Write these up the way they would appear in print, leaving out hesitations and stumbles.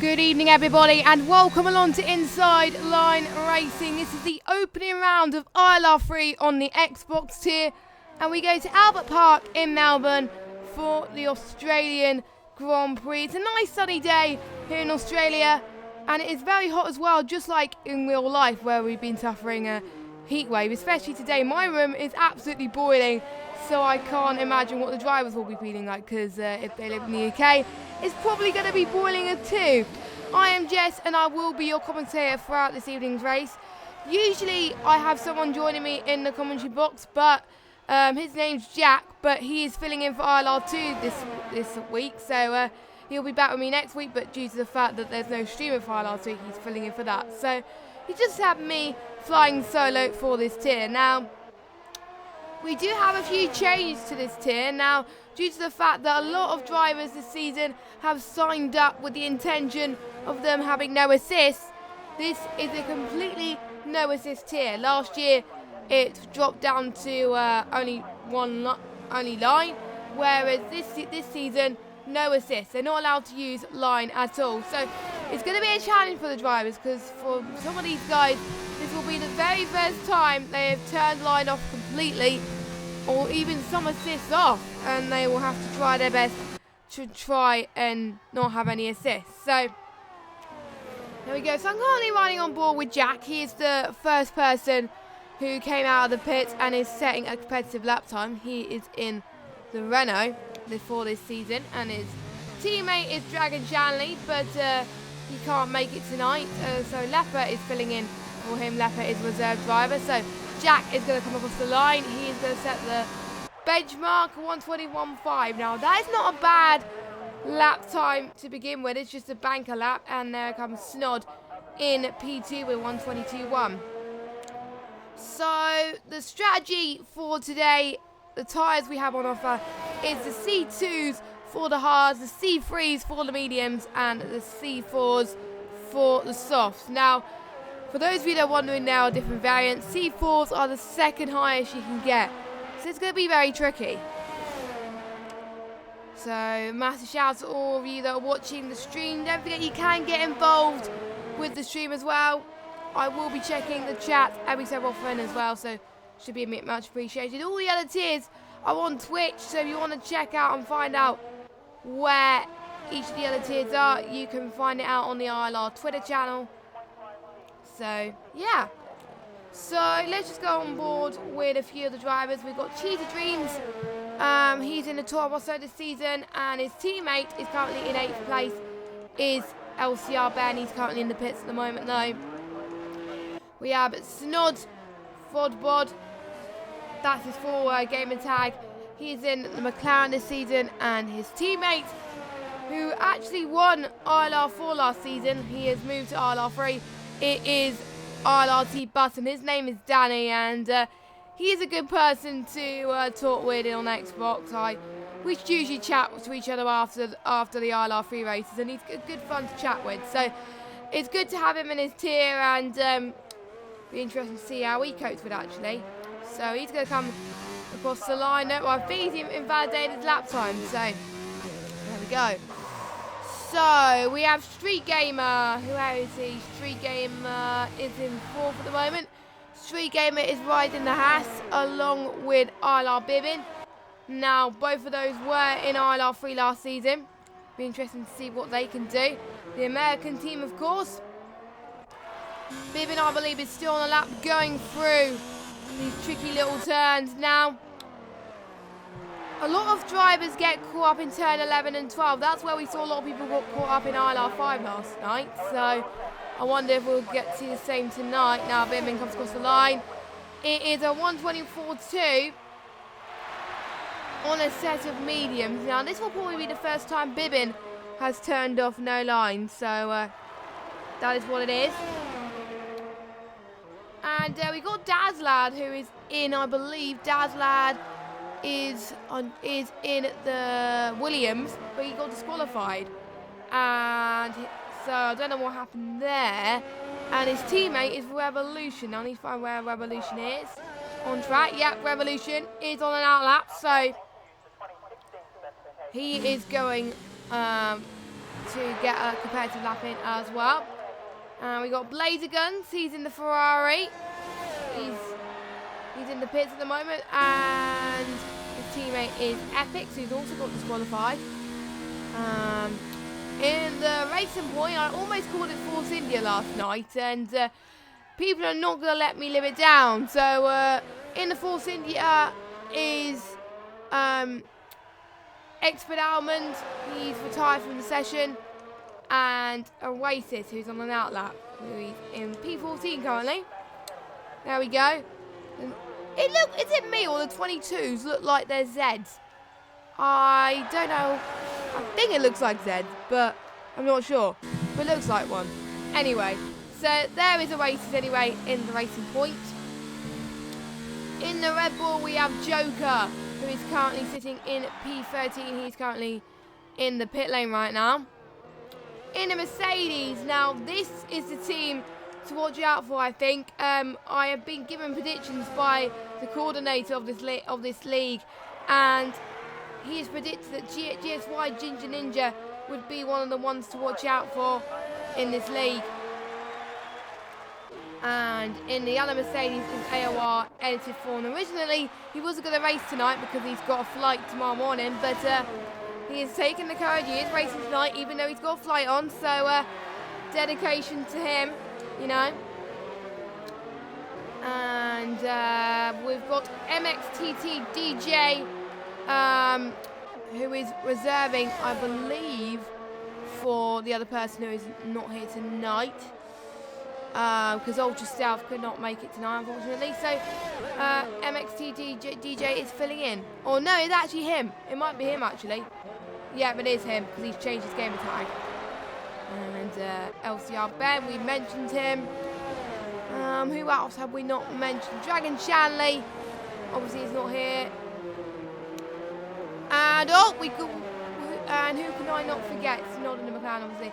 Good evening everybody and welcome along to Inside Line Racing. This is the opening round of ILR3 on the Xbox tier and we go to Albert Park in Melbourne for the Australian Grand Prix. It's a nice sunny day here in Australia and it is very hot as well, just like in real life where we've been suffering a heat wave, especially today. My room is absolutely boiling, so I can't imagine what the drivers will be feeling like because if they live in the UK, it's probably going to be boiling too. I am Jess and I will be your commentator throughout this evening's race. Usually I have someone joining me in the commentary box, but his name's Jack, but he is filling in for ILR2 this week, so he'll be back with me next week, but due to the fact that there's no streamer for ILR2, he's filling in for that. So he just had me flying solo for this tier. Now, we do have a few changes to this tier. Now, due to the fact that a lot of drivers this season have signed up with the intention of them having no assists, this is a completely no assist tier. Last year, it dropped down to only line, whereas this season, no assists. They're not allowed to use line at all. So it's going to be a challenge for the drivers because for some of these guys, this will be the very first time they have turned line off completely or even some assists off, and they will have to try their best to try and not have any assists. So there we go. So I'm currently riding on board with Jack. He is the first person who came out of the pit and is setting a competitive lap time. He is in the Renault for this season and his teammate is Dragon Shanley, but he can't make it tonight, so Lepper is filling in for him. Lepper is reserve driver, so Jack is going to come across the line. He is going to set the benchmark 1:21.5. Now that is not a bad lap time to begin with, it's just a banker lap, and there comes Snod in P2 with 1:22.1. So the strategy for today, the tyres we have on offer is the C2s for the hards, the C3s for the mediums, and the C4s for the softs. Now, for those of you that are wondering, there are different variants. C4s are the second highest you can get, so it's going to be very tricky. So, massive shout out to all of you that are watching the stream. Don't forget you can get involved with the stream as well. I will be checking the chat every so often as well, so should be much appreciated. All the other tiers are on Twitch, so if you want to check out and find out where each of the other tiers are, you can find it out on the ILR Twitter channel. So, yeah. So, let's just go on board with a few of the drivers. We've got Cheetah Dreams. He's in the Tour Rosso this season, and his teammate is currently in 8th place, is LCR Ben. He's currently in the pits at the moment, though. We have Snod Fodbod. That's his full gamer tag. He's in the McLaren this season, and his teammate, who actually won ILR4 last season, he has moved to ILR3. It is ILRT Button. His name is Danny, and he is a good person to talk with on Xbox. We usually chat to each other after the ILR3 races, and he's good fun to chat with. So it's good to have him in his tier, and be interesting to see how he copes with actually. So he's going to come across the line. Well, I think he's invalidated his lap time, so there we go. So we have Street Gamer. Where is he? Street Gamer is in 4th at the moment. Street Gamer is riding the Haas along with ILR Bibbin. Now, both of those were in ILR3 last season. Be interesting to see what they can do. The American team, of course. Bibbin, I believe, is still on the lap going through these tricky little turns. Now, a lot of drivers get caught up in turn 11 and 12. That's where we saw a lot of people got caught up in ILR5 last night. So I wonder if we'll get to see the same tonight. Now Bibbin comes across the line. It is a 1:24.2 on a set of mediums. Now this will probably be the first time Bibbin has turned off no line. So that is what it is. And we got Dazlad, who is in, I believe, Dazlad is in the Williams, but he got disqualified. And so I don't know what happened there. And his teammate is Revolution. I need to find where Revolution is. On track. Yep, Revolution is on an outlap, so he is going to get a competitive lap in as well. And we got Blazer Guns. He's in the Ferrari. He's in the pits at the moment, and his teammate is Epic, who's also got disqualified. In the racing point, I almost called it Force India last night, and people are not going to let me live it down. So in the Force India is Expert Almond. He's retired from the session, and Oasis, who's on an outlap, who's in P14 currently. There we go. Is it me or the 22s look like they're Zeds? I don't know. I think it looks like Zeds, but I'm not sure. But it looks like one. Anyway, so there is Oasis anyway in the racing point. In the Red Bull, we have Joker, who is currently sitting in P13. He's currently in the pit lane right now. In the Mercedes, now this is the team to watch out for, I think. I have been given predictions by the coordinator of this league, and he has predicted that GSY Ginger Ninja would be one of the ones to watch out for in this league. And in the other Mercedes is AOR edited form. Originally, he wasn't going to race tonight because he's got a flight tomorrow morning, but he has taken the courage. He is racing tonight, even though he's got a flight on. So, dedication to him, you know. And we've got MXTT DJ, who is reserving, I believe, for the other person who is not here tonight. Because Ultra Stealth could not make it tonight, unfortunately. So, MXT DJ is filling in. Or no, it's actually him. It might be him, actually. Yeah, but it is him, because he's changed his gamer tag. And LCR Ben, we mentioned him. Who else have we not mentioned? Dragon Shanley. Obviously, he's not here. And, and who can I not forget? It's not in the McLaren, obviously.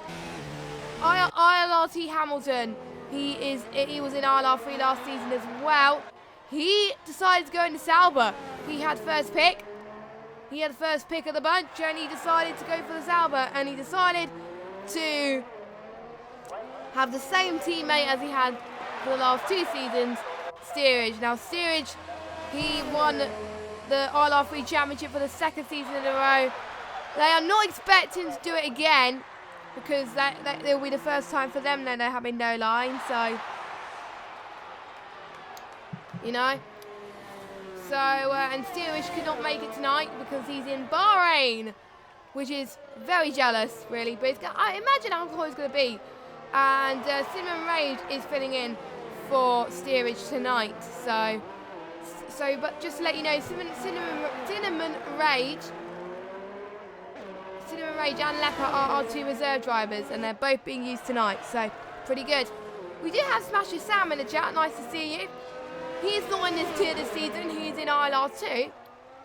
ILRT Hamilton. He was in ILR3 last season as well. He decided to go into Sauber. He had first pick. He had the first pick of the bunch, and he decided to go for the Sauber. And he decided to have the same teammate as he had for the last 2 seasons, Steerage. Now, Steerage, he won the ILR3 Championship for the 2nd season in a row. They are not expecting to do it again, because it'll be the first time for them then they're having no line, so, you know. So, and Steerage could not make it tonight because he's in Bahrain, which is very jealous, really. But I imagine how cool it's going to be. And Cinnamon Rage is filling in for Steerage tonight. So, but just to let you know, Cinnamon Rage and Leper are our 2 reserve drivers, and they're both being used tonight, so pretty good. We do have Smasher Sam in the chat. Nice to see you. He's not in this tier this season. He's in ILR2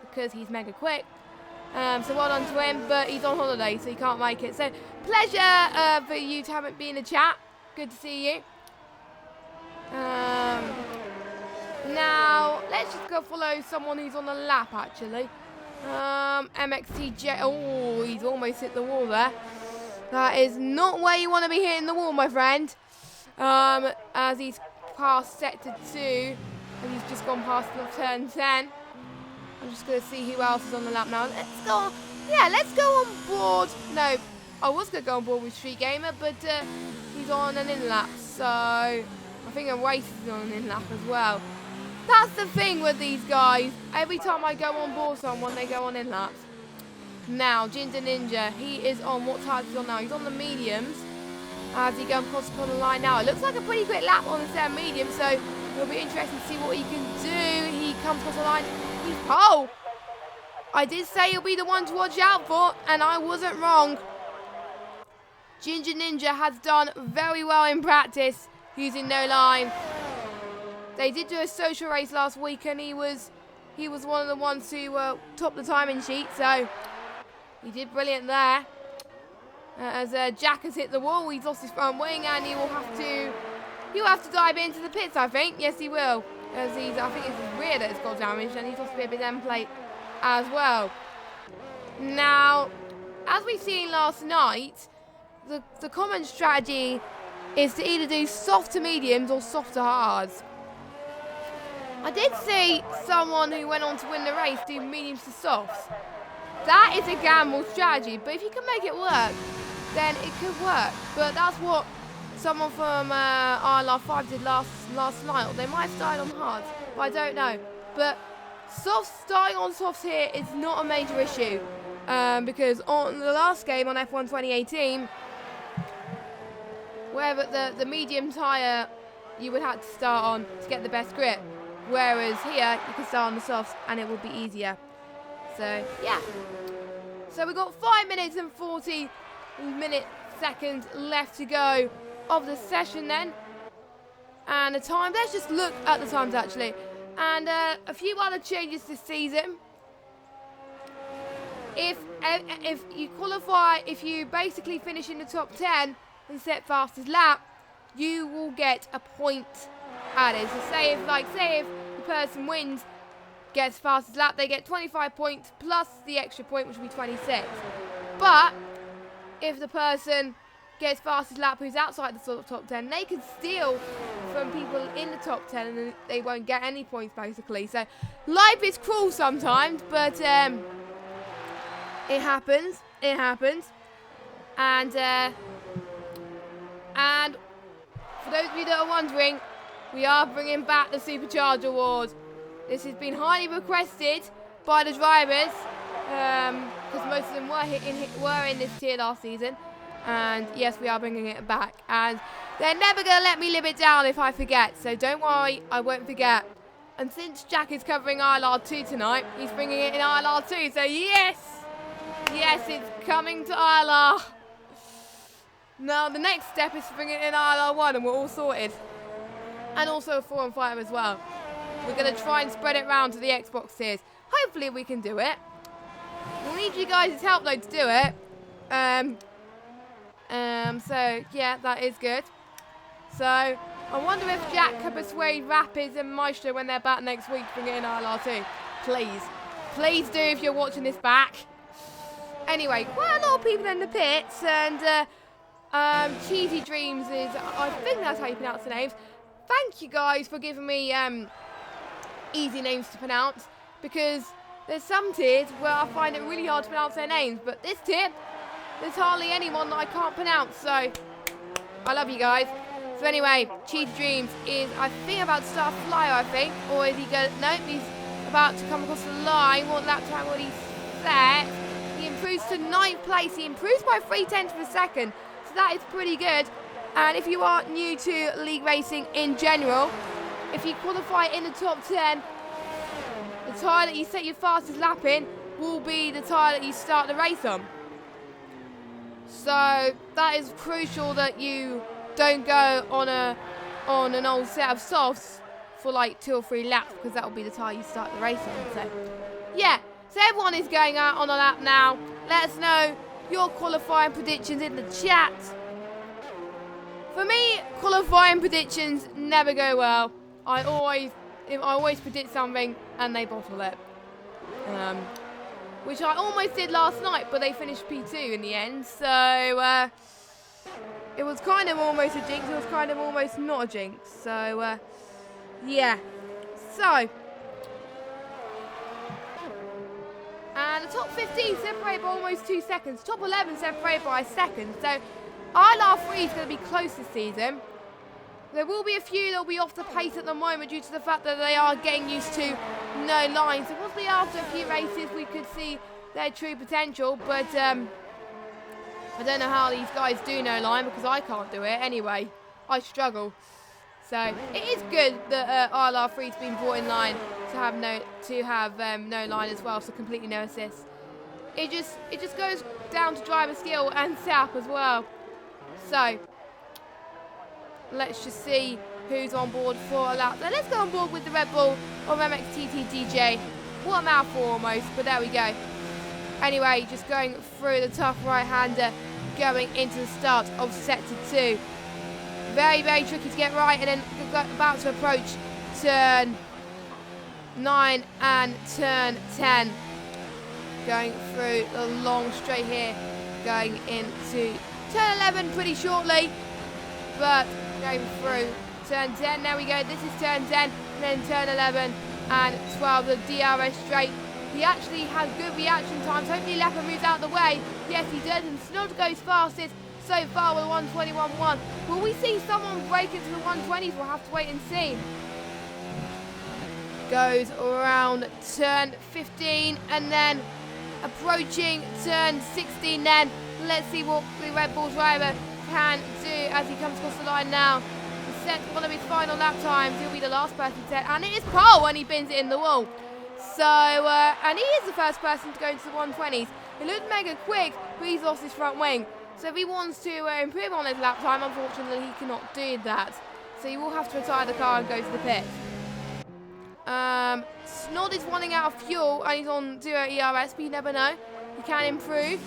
because he's mega quick. So well done to him, but he's on holiday, so he can't make it. So pleasure for you to be in the chat. Good to see you. Now let's just go follow someone who's on the lap actually. MXTJ. Oh, he's almost hit the wall there. That is not where you want to be hitting the wall, my friend. As he's past sector 2, and he's just gone past the turn 10. I'm just going to see who else is on the lap now. Let's go. Yeah, let's go on board. No, I was going to go on board with Street Gamer, but he's on an in-lap. So I think Oasis is on an in-lap as well. That's the thing with these guys. Every time I go on board someone, they go on in-laps. Now, Ginger Ninja, he is on, what type is he on now? He's on the mediums. As he goes across the line now. It looks like a pretty quick lap on the set medium, so it'll be interesting to see what he can do. He comes across the line. Oh! I did say he'll be the one to watch out for, and I wasn't wrong. Ginger Ninja has done very well in practice using no line. They did do a social race last week, and he was one of the ones who topped the timing sheet, so he did brilliant there. As Jack has hit the wall, he's lost his front wing, and he'll have to dive into the pits, I think. Yes, he will. As I think it's his rear that's got damaged, and he's lost a bit of his end plate as well. Now, as we've seen last night, the common strategy is to either do soft to mediums or soft to hards. I did see someone who went on to win the race do mediums to softs. That is a gamble strategy, but if you can make it work, then it could work. But that's what someone from ILR3 did last night. Or they might have started on hards, but I don't know. But starting on softs here is not a major issue. Because on the last game on F1 2018, where the medium tyre you would have to start on to get the best grip. Whereas here, you can start on the softs and it will be easier. So, yeah. So we've got 5 minutes and 40 seconds left to go of the session then. And the time, let's just look at the times actually. And a few other changes this season. If you qualify, if you basically finish in the top 10 and set fastest lap, you will get a point added. So say if the person wins, gets fastest lap, they get 25 points plus the extra point, which will be 26. But if the person gets fastest lap who's outside the top 10, they can steal from people in the top 10 and they won't get any points basically. So life is cruel sometimes, but it happens. And for those of you that are wondering, we are bringing back the Supercharger Award. This has been highly requested by the drivers, because most of them were in this tier last season. And yes, we are bringing it back. And they're never going to let me live it down if I forget. So don't worry, I won't forget. And since Jack is covering ILR2 tonight, he's bringing it in ILR2. So yes, it's coming to ILR. Now the next step is to bring it in ILR1 and we're all sorted. And also a 4 and 5 as well. We're going to try and spread it around to the Xbox tiers. Hopefully we can do it. We'll need you guys' help though to do it. So yeah, that is good. So I wonder if Jack can persuade Rapids and Maestro when they're back next week to bring it in ILR2. Please do if you're watching this back. Anyway, quite a lot of people in the pits, and Cheesy Dreams is, I think that's how you pronounce the names. Thank you guys for giving me easy names to pronounce, because there's some tiers where I find it really hard to pronounce their names, but this tier, there's hardly anyone that I can't pronounce, so I love you guys. So anyway, Cheesy Dreams is, I think, about to start a flyer, I think, or is he going to, nope, he's about to come across the line. What lap time will he set? He improves to 9th place. He improves by 0.3 of a second, so that is pretty good. And if you are new to league racing in general, if you qualify in the top 10, the tyre that you set your fastest lap in will be the tyre that you start the race on. So that is crucial that you don't go on an old set of softs for like 2 or 3 laps, because that will be the tyre you start the race on. So yeah, so everyone is going out on a lap now. Let us know your qualifying predictions in the chat. For me, qualifying predictions never go well. I always predict something and they bottle it. Which I almost did last night, but they finished P2 in the end. So it was kind of almost a jinx. It was kind of almost not a jinx. So yeah. So, and the top 15 separated by almost 2 seconds. Top 11 separated by a second. So ILR3 is going to be close this season. There will be a few that will be off the pace at the moment due to the fact that they are getting used to no line. So possibly after a few races we could see their true potential. But I don't know how these guys do no line, because I can't do it anyway. I struggle. So it is good that ILR3's been brought in line to have no line as well, so completely no assists. It just goes down to driver skill and setup as well. So let's just see who's on board for a lap. So let's go on board with the Red Bull or MXTT DJ. What a mouthful almost, but there we go. Anyway, just going through the tough right-hander, going into the start of Sector 2. Very, very tricky to get right, and then about to approach turn 9 and turn 10. Going through the long straight here, going into turn 11 pretty shortly, but going through turn 10. There we go. This is turn 10, and then turn 11 and 12, the DRS straight. He actually has good reaction times. Hopefully Leopard moves out of the way. Yes, he does, and Snod goes fastest so far with 121.1. Will we see someone break into the 120s? We'll have to wait and see. Goes around turn 15 and then approaching turn 16 then. Let's see what the Red Bull driver can do as he comes across the line now. He sets one of his final lap times. He'll be the last person set, and it is pole when he bins it in the wall. So, and he is the first person to go into the 120s. It looked mega quick, but he's lost his front wing. So if he wants to improve on his lap time, unfortunately he cannot do that. So he will have to retire the car and go to the pit. Snod is running out of fuel and he's on 0 ERS, but you never know. He can improve.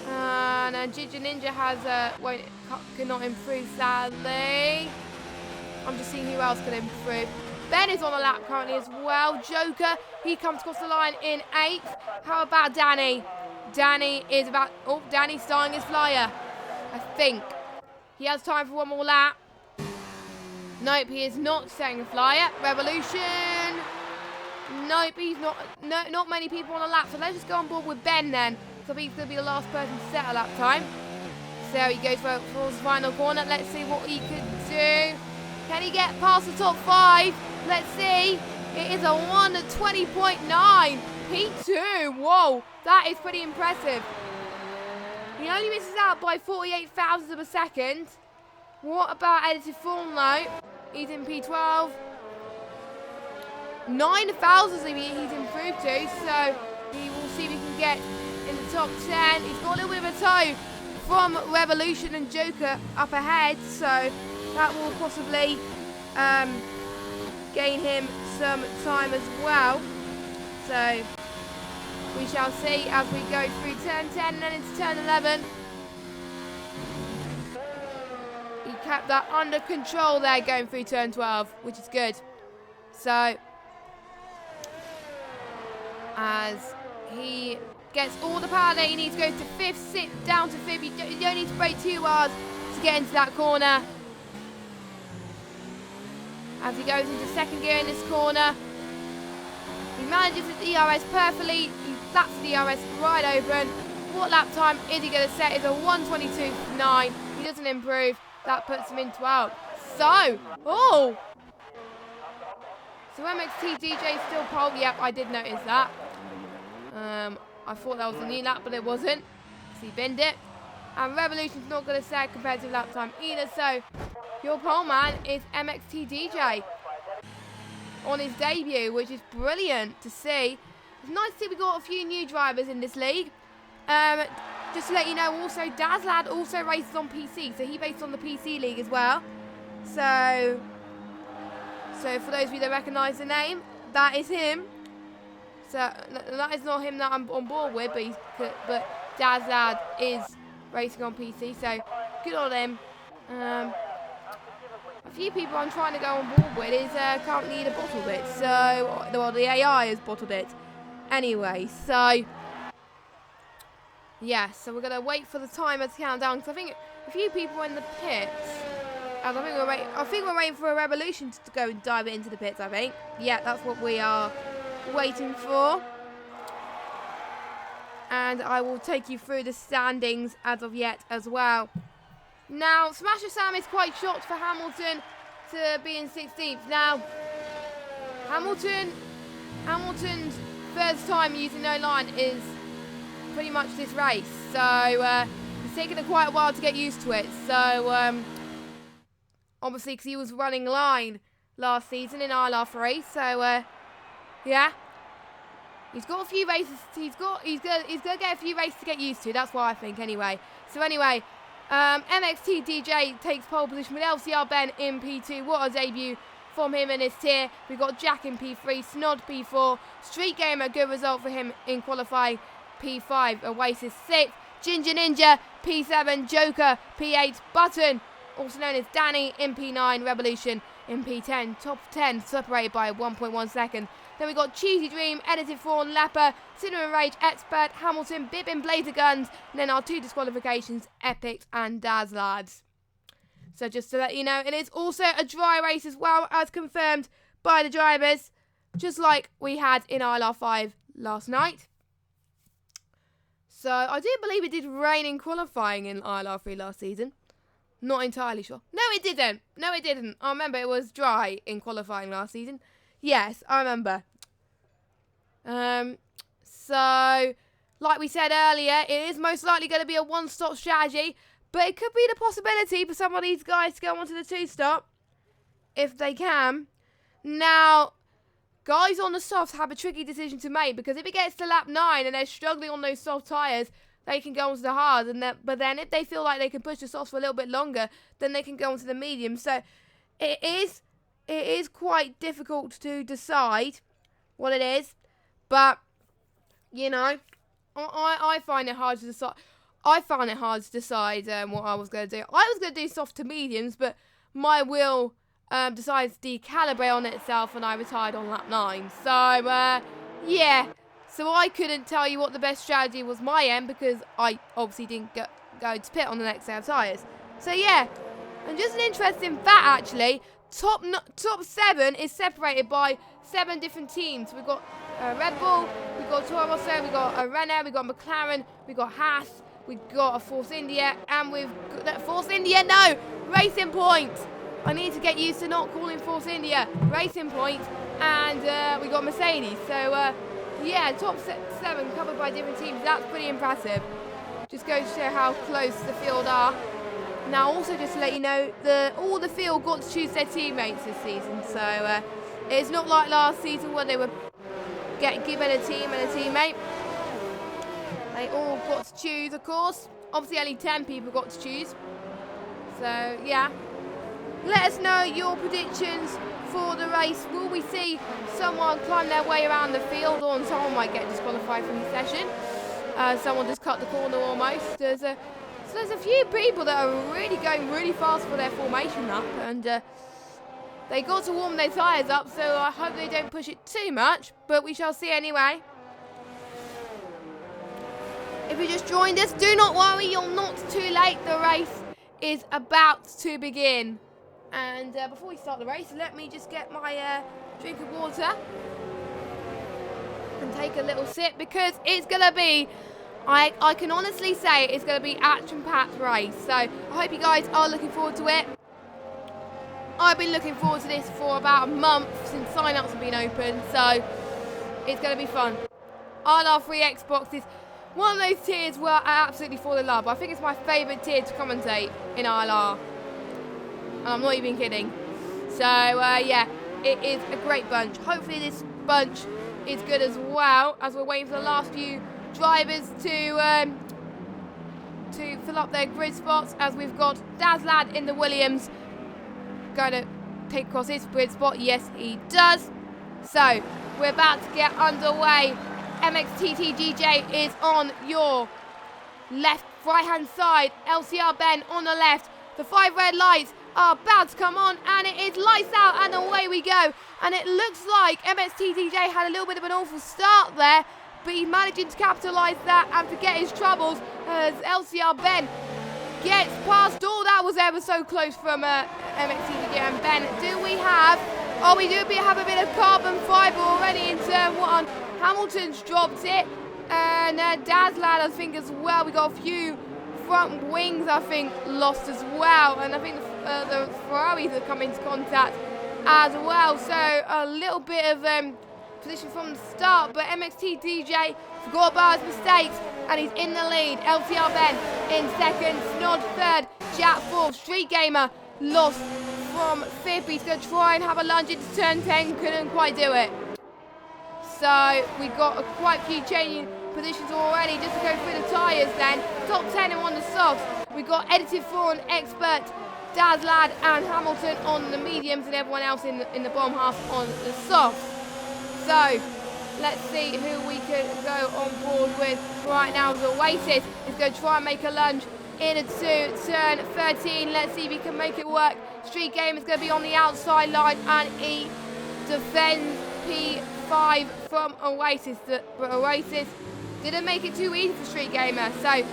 And Ginger Ninja has cannot improve, sadly. I'm just seeing who else can improve. Ben is on the lap currently as well. Joker, he comes across the line in 8th. How about Danny? Danny is about... Oh, Danny's starting his flyer, I think. He has time for one more lap. Nope, he is not setting a flyer. Revolution. Nope, he's not... No, not many people on the lap. So let's just go on board with Ben then. So he's going to be the last person to set a lap time. So he goes for his final corner. Let's see what he could do. Can he get past the top 5? Let's see. It is a 1:20.9. P2. Whoa, that is pretty impressive. He only misses out by 48 thousandths of a second. What about edited form though? He's in P12. 9 thousandths he's improved to, so we will see if he can get in the top 10. He's got a little bit of a toe from Revolution and Joker up ahead, so that will possibly gain him some time as well. So we shall see as we go through turn 10 and then into turn 11. He kept that under control there going through turn 12, which is good. So as he gets all the power that he needs, goes to 5th, sit down to 5th. You don't need to brake too hard to get into that corner. As he goes into 2nd gear in this corner, he manages his ERS perfectly. He flaps the ERS right open. What lap time is he going to set? Is a 1:22.9. He doesn't improve. That puts him in 12th. So, so MXT DJ is still pole. Yep, I did notice that. I thought that was a new lap, but it wasn't. So he binned it. And Revolution's not going to set competitive lap time either. So your pole man is MXT DJ on his debut, which is brilliant to see. It's nice to see we got a few new drivers in this league. Just to let you know, also Dazlad also races on PC, so he races on the PC league as well. So for those of you that recognise the name, that is him. So that is not him that I'm on board with, but Dazlad is racing on PC, so good on him. A few people I'm trying to go on board with is currently the bottled it, so well, the AI has bottled it. Anyway, so yeah, so we're gonna wait for the timer to count down because I think a few people are in the pits. I think we're waiting for a Revolution to go and dive it into the pits. I think, yeah, that's what we are waiting for. And I will take you through the standings as of yet as well. Now, Smasher Sam is quite shocked for Hamilton to be in 16th. Now, Hamilton's first time using no line is pretty much this race. So, it's taken quite a while to get used to it. So, obviously, because he was running line last season in ILR3. So, yeah. He's got a few races. He's gonna get a few races to get used to. That's what I think, anyway. So anyway, MXT DJ takes pole position with LCR Ben in P2. What a debut from him in his tier. We've got Jack in P3, Snod P4, Street Gamer, good result for him in qualifying, P5, Oasis 6th, Ginger Ninja P7, Joker P8, Button, also known as Danny in P9, Revolution in P10, top 10 separated by 1.1 seconds. Then we got Cheesy Dream, Edited Fawn, Leper, Cinema Rage, Expert, Hamilton, Bibbin, Blazer Guns, and then our 2 disqualifications, Epics and Daz Lads. So just to let you know, it is also a dry race as well, as confirmed by the drivers, just like we had in ILR5 last night. So I do believe it did rain in qualifying in ILR3 last season. Not entirely sure. No, it didn't. No, it didn't. I remember it was dry in qualifying last season. Yes, I remember. So, like we said earlier, it is most likely going to be a one-stop strategy, but it could be the possibility for some of these guys to go onto the 2-stop, if they can. Now, guys on the softs have a tricky decision to make, because if it gets to lap 9 and they're struggling on those soft tyres, they can go onto the hard, but then if they feel like they can push the softs for a little bit longer, then they can go onto the medium. So it is quite difficult to decide what it is, but you know, I find it hard to decide. I found it hard to decide what I was going to do. I was going to do soft to mediums, but my wheel decided to decalibrate on itself, and I retired on lap 9. So yeah. So I couldn't tell you what the best strategy was my end, because I obviously didn't go to pit on the next set of tyres. So yeah, and just an interesting fact actually, top 7 is separated by 7 different teams. We've got Red Bull, we've got Toro Rosso, we've got Renault, we've got McLaren, we've got Haas, we've got a Force India, and we've got Force India, no! Racing Point! I need to get used to not calling Force India Racing Point, and we got Mercedes. So yeah, top 7 covered by different teams. That's pretty impressive. Just goes to show how close the field are. Now, also just to let you know, all the field got to choose their teammates this season. So it's not like last season where they were given a team and a teammate. They all got to choose, of course. Obviously, only 10 people got to choose. So yeah, let us know your predictions for the race. Will we see someone climb their way around the field, or someone might get disqualified from the session? Someone just cut the corner almost. There's a few people that are really going really fast for their formation lap, and they got to warm their tyres up, so I hope they don't push it too much, but we shall see anyway. If you just joined us, do not worry, you're not too late. The race is about to begin. And before we start the race, let me just get my drink of water and take a little sip, because it's going to be, I can honestly say it's going to be action-packed race. So I hope you guys are looking forward to it. I've been looking forward to this for about a month since sign-ups have been open, so it's going to be fun. ILR3 Xbox is one of those tiers where I absolutely fall in love. I think it's my favourite tier to commentate in ILR. And I'm not even kidding. So, yeah, it is a great bunch. Hopefully this bunch is good as well, as we're waiting for the last few drivers to fill up their grid spots, as we've got Daz Lad in the Williams going to take across his grid spot. Yes, he does. So, we're about to get underway. MXTTGJ is on your right-hand side. LCR Ben on the left. The 5 red lights are about to come on, and it is lights out, and away we go. And it looks like MXTTJ had a little bit of an awful start there, but he's managing to capitalise that and forget his troubles as LCR Ben gets past. Oh, that was ever so close from MXTTJ and Ben. Do we have... Oh, we do have a bit of carbon fibre already in turn 1. Hamilton's dropped it, and Daz Lad, I think, as well. We got a few front wings, I think, lost as well, and I think the Ferraris have come into contact as well. So a little bit of position from the start, but MXT DJ forgot about his mistakes, and he's in the lead. LTR Ben in second, Snod third, Jack fourth. Street Gamer lost from fifth. He's going to try and have a lunge into turn 10, couldn't quite do it. So we got quite a few changing positions already. Just to go through the tyres then. Top 10 on the softs. We got Edited Fawn, Expert, Daz Lad and Hamilton on the mediums, and everyone else in the bottom half on the softs. So let's see who we could go on board with right now. The Oasis is going to try and make a lunge into turn 13. Let's see if he can make it work. Street Game is going to be on the outside line, and he defends P3. 5 from Oasis, but Oasis didn't make it too easy for Street Gamer. So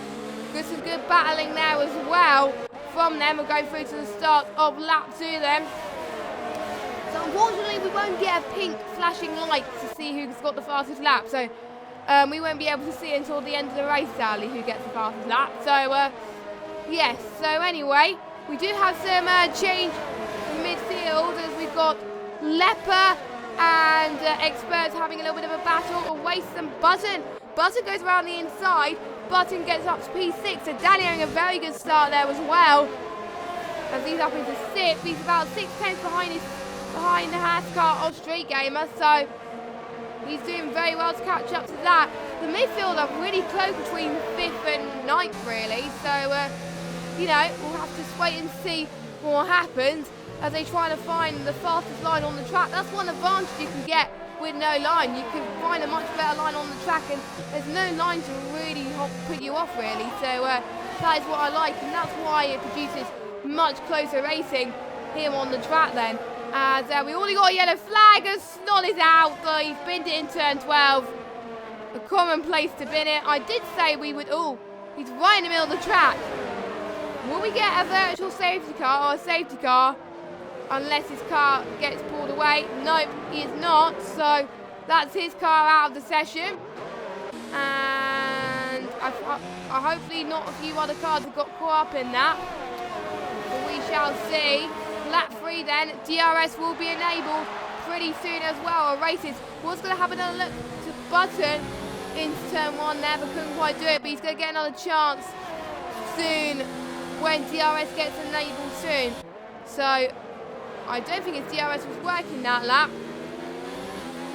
some good battling there as well from them. We're going through to the start of lap 2 then. So unfortunately we won't get a pink flashing light to see who's got the fastest lap. So we won't be able to see until the end of the race, sadly, who gets the fastest lap. So yes, so anyway, we do have some change in midfield as we've got Leper and Experts having a little bit of a battle. Oasis and Button. Button goes around the inside. Button gets up to P6. So Danny having a very good start there as well. As he's up into 6th. He's about 6/10 behind the Haskar of Street Gamer. So he's doing very well to catch up to that. The midfield are really close between 5th and 9th really. So, you know, we'll have to wait and see what happens as they try to find the fastest line on the track. That's one advantage you can get with no line. You can find a much better line on the track and there's no line to really put you off really. So that is what I like, and that's why it produces much closer racing here on the track then. As we already got a yellow flag as Snoll is out, so he's binned it in turn 12. A common place to bin it. I did say we would, he's right in the middle of the track. Will we get a virtual safety car or a safety car? Unless his car gets pulled away. Nope, he is not. So that's his car out of the session. And I hopefully not a few other cars have got caught up in that. But we shall see. Lap 3 then. DRS will be enabled pretty soon as well. Oasis was going to have another look to Button into turn 1 there, but couldn't quite do it. But he's going to get another chance soon when DRS gets enabled soon. So I don't think his DRS was working that lap.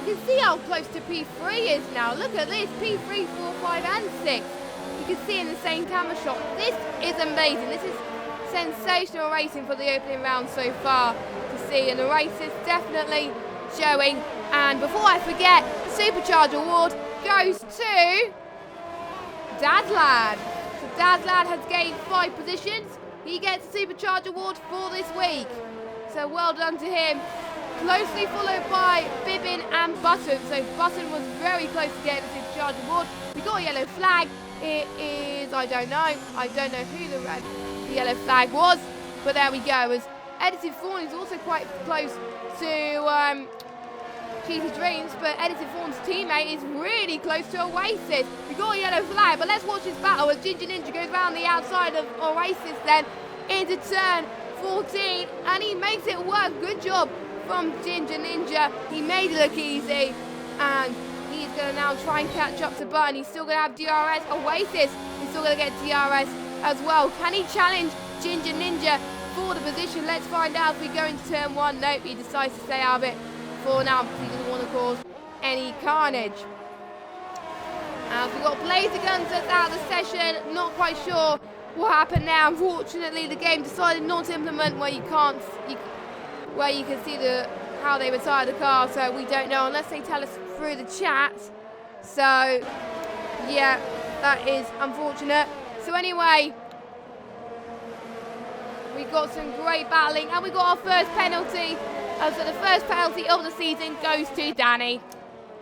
You can see how close to P3 is now. Look at this, P3, 4, 5 and 6. You can see in the same camera shot. This is amazing. This is sensational racing for the opening round so far to see. And the race is definitely showing. And before I forget, the Supercharge Award goes to Dadlad. So Dadlad has gained 5 positions. He gets the Supercharge Award for this week. So well done to him. Closely followed by Bibbin and Button. So Button was very close to getting the Supercharge Award. We got a yellow flag. It is, I don't know who the yellow flag was. But there we go. As Edited Fawn is also quite close to Cheesy Dreams. But Edited Fawn's teammate is really close to Oasis. We got a yellow flag. But let's watch this battle as Ginger Ninja goes around the outside of Oasis then into turn 14, and he makes it work. Good job from Ginger Ninja. He made it look easy, and he's going to now try and catch up to Button. He's still going to have DRS. Oasis is still going to get DRS as well. Can he challenge Ginger Ninja for the position? Let's find out if we go into turn 1. Nope, he decides to stay out of it for now because he doesn't want to cause any carnage. We've got Blazer Guns that's out of the session. Not quite sure what happened now. Unfortunately, the game decided not to implement where you can see how they retire the car, so we don't know unless they tell us through the chat. So yeah, that is unfortunate. So anyway, we got some great battling and we got our first penalty. So the first penalty of the season goes to Danny.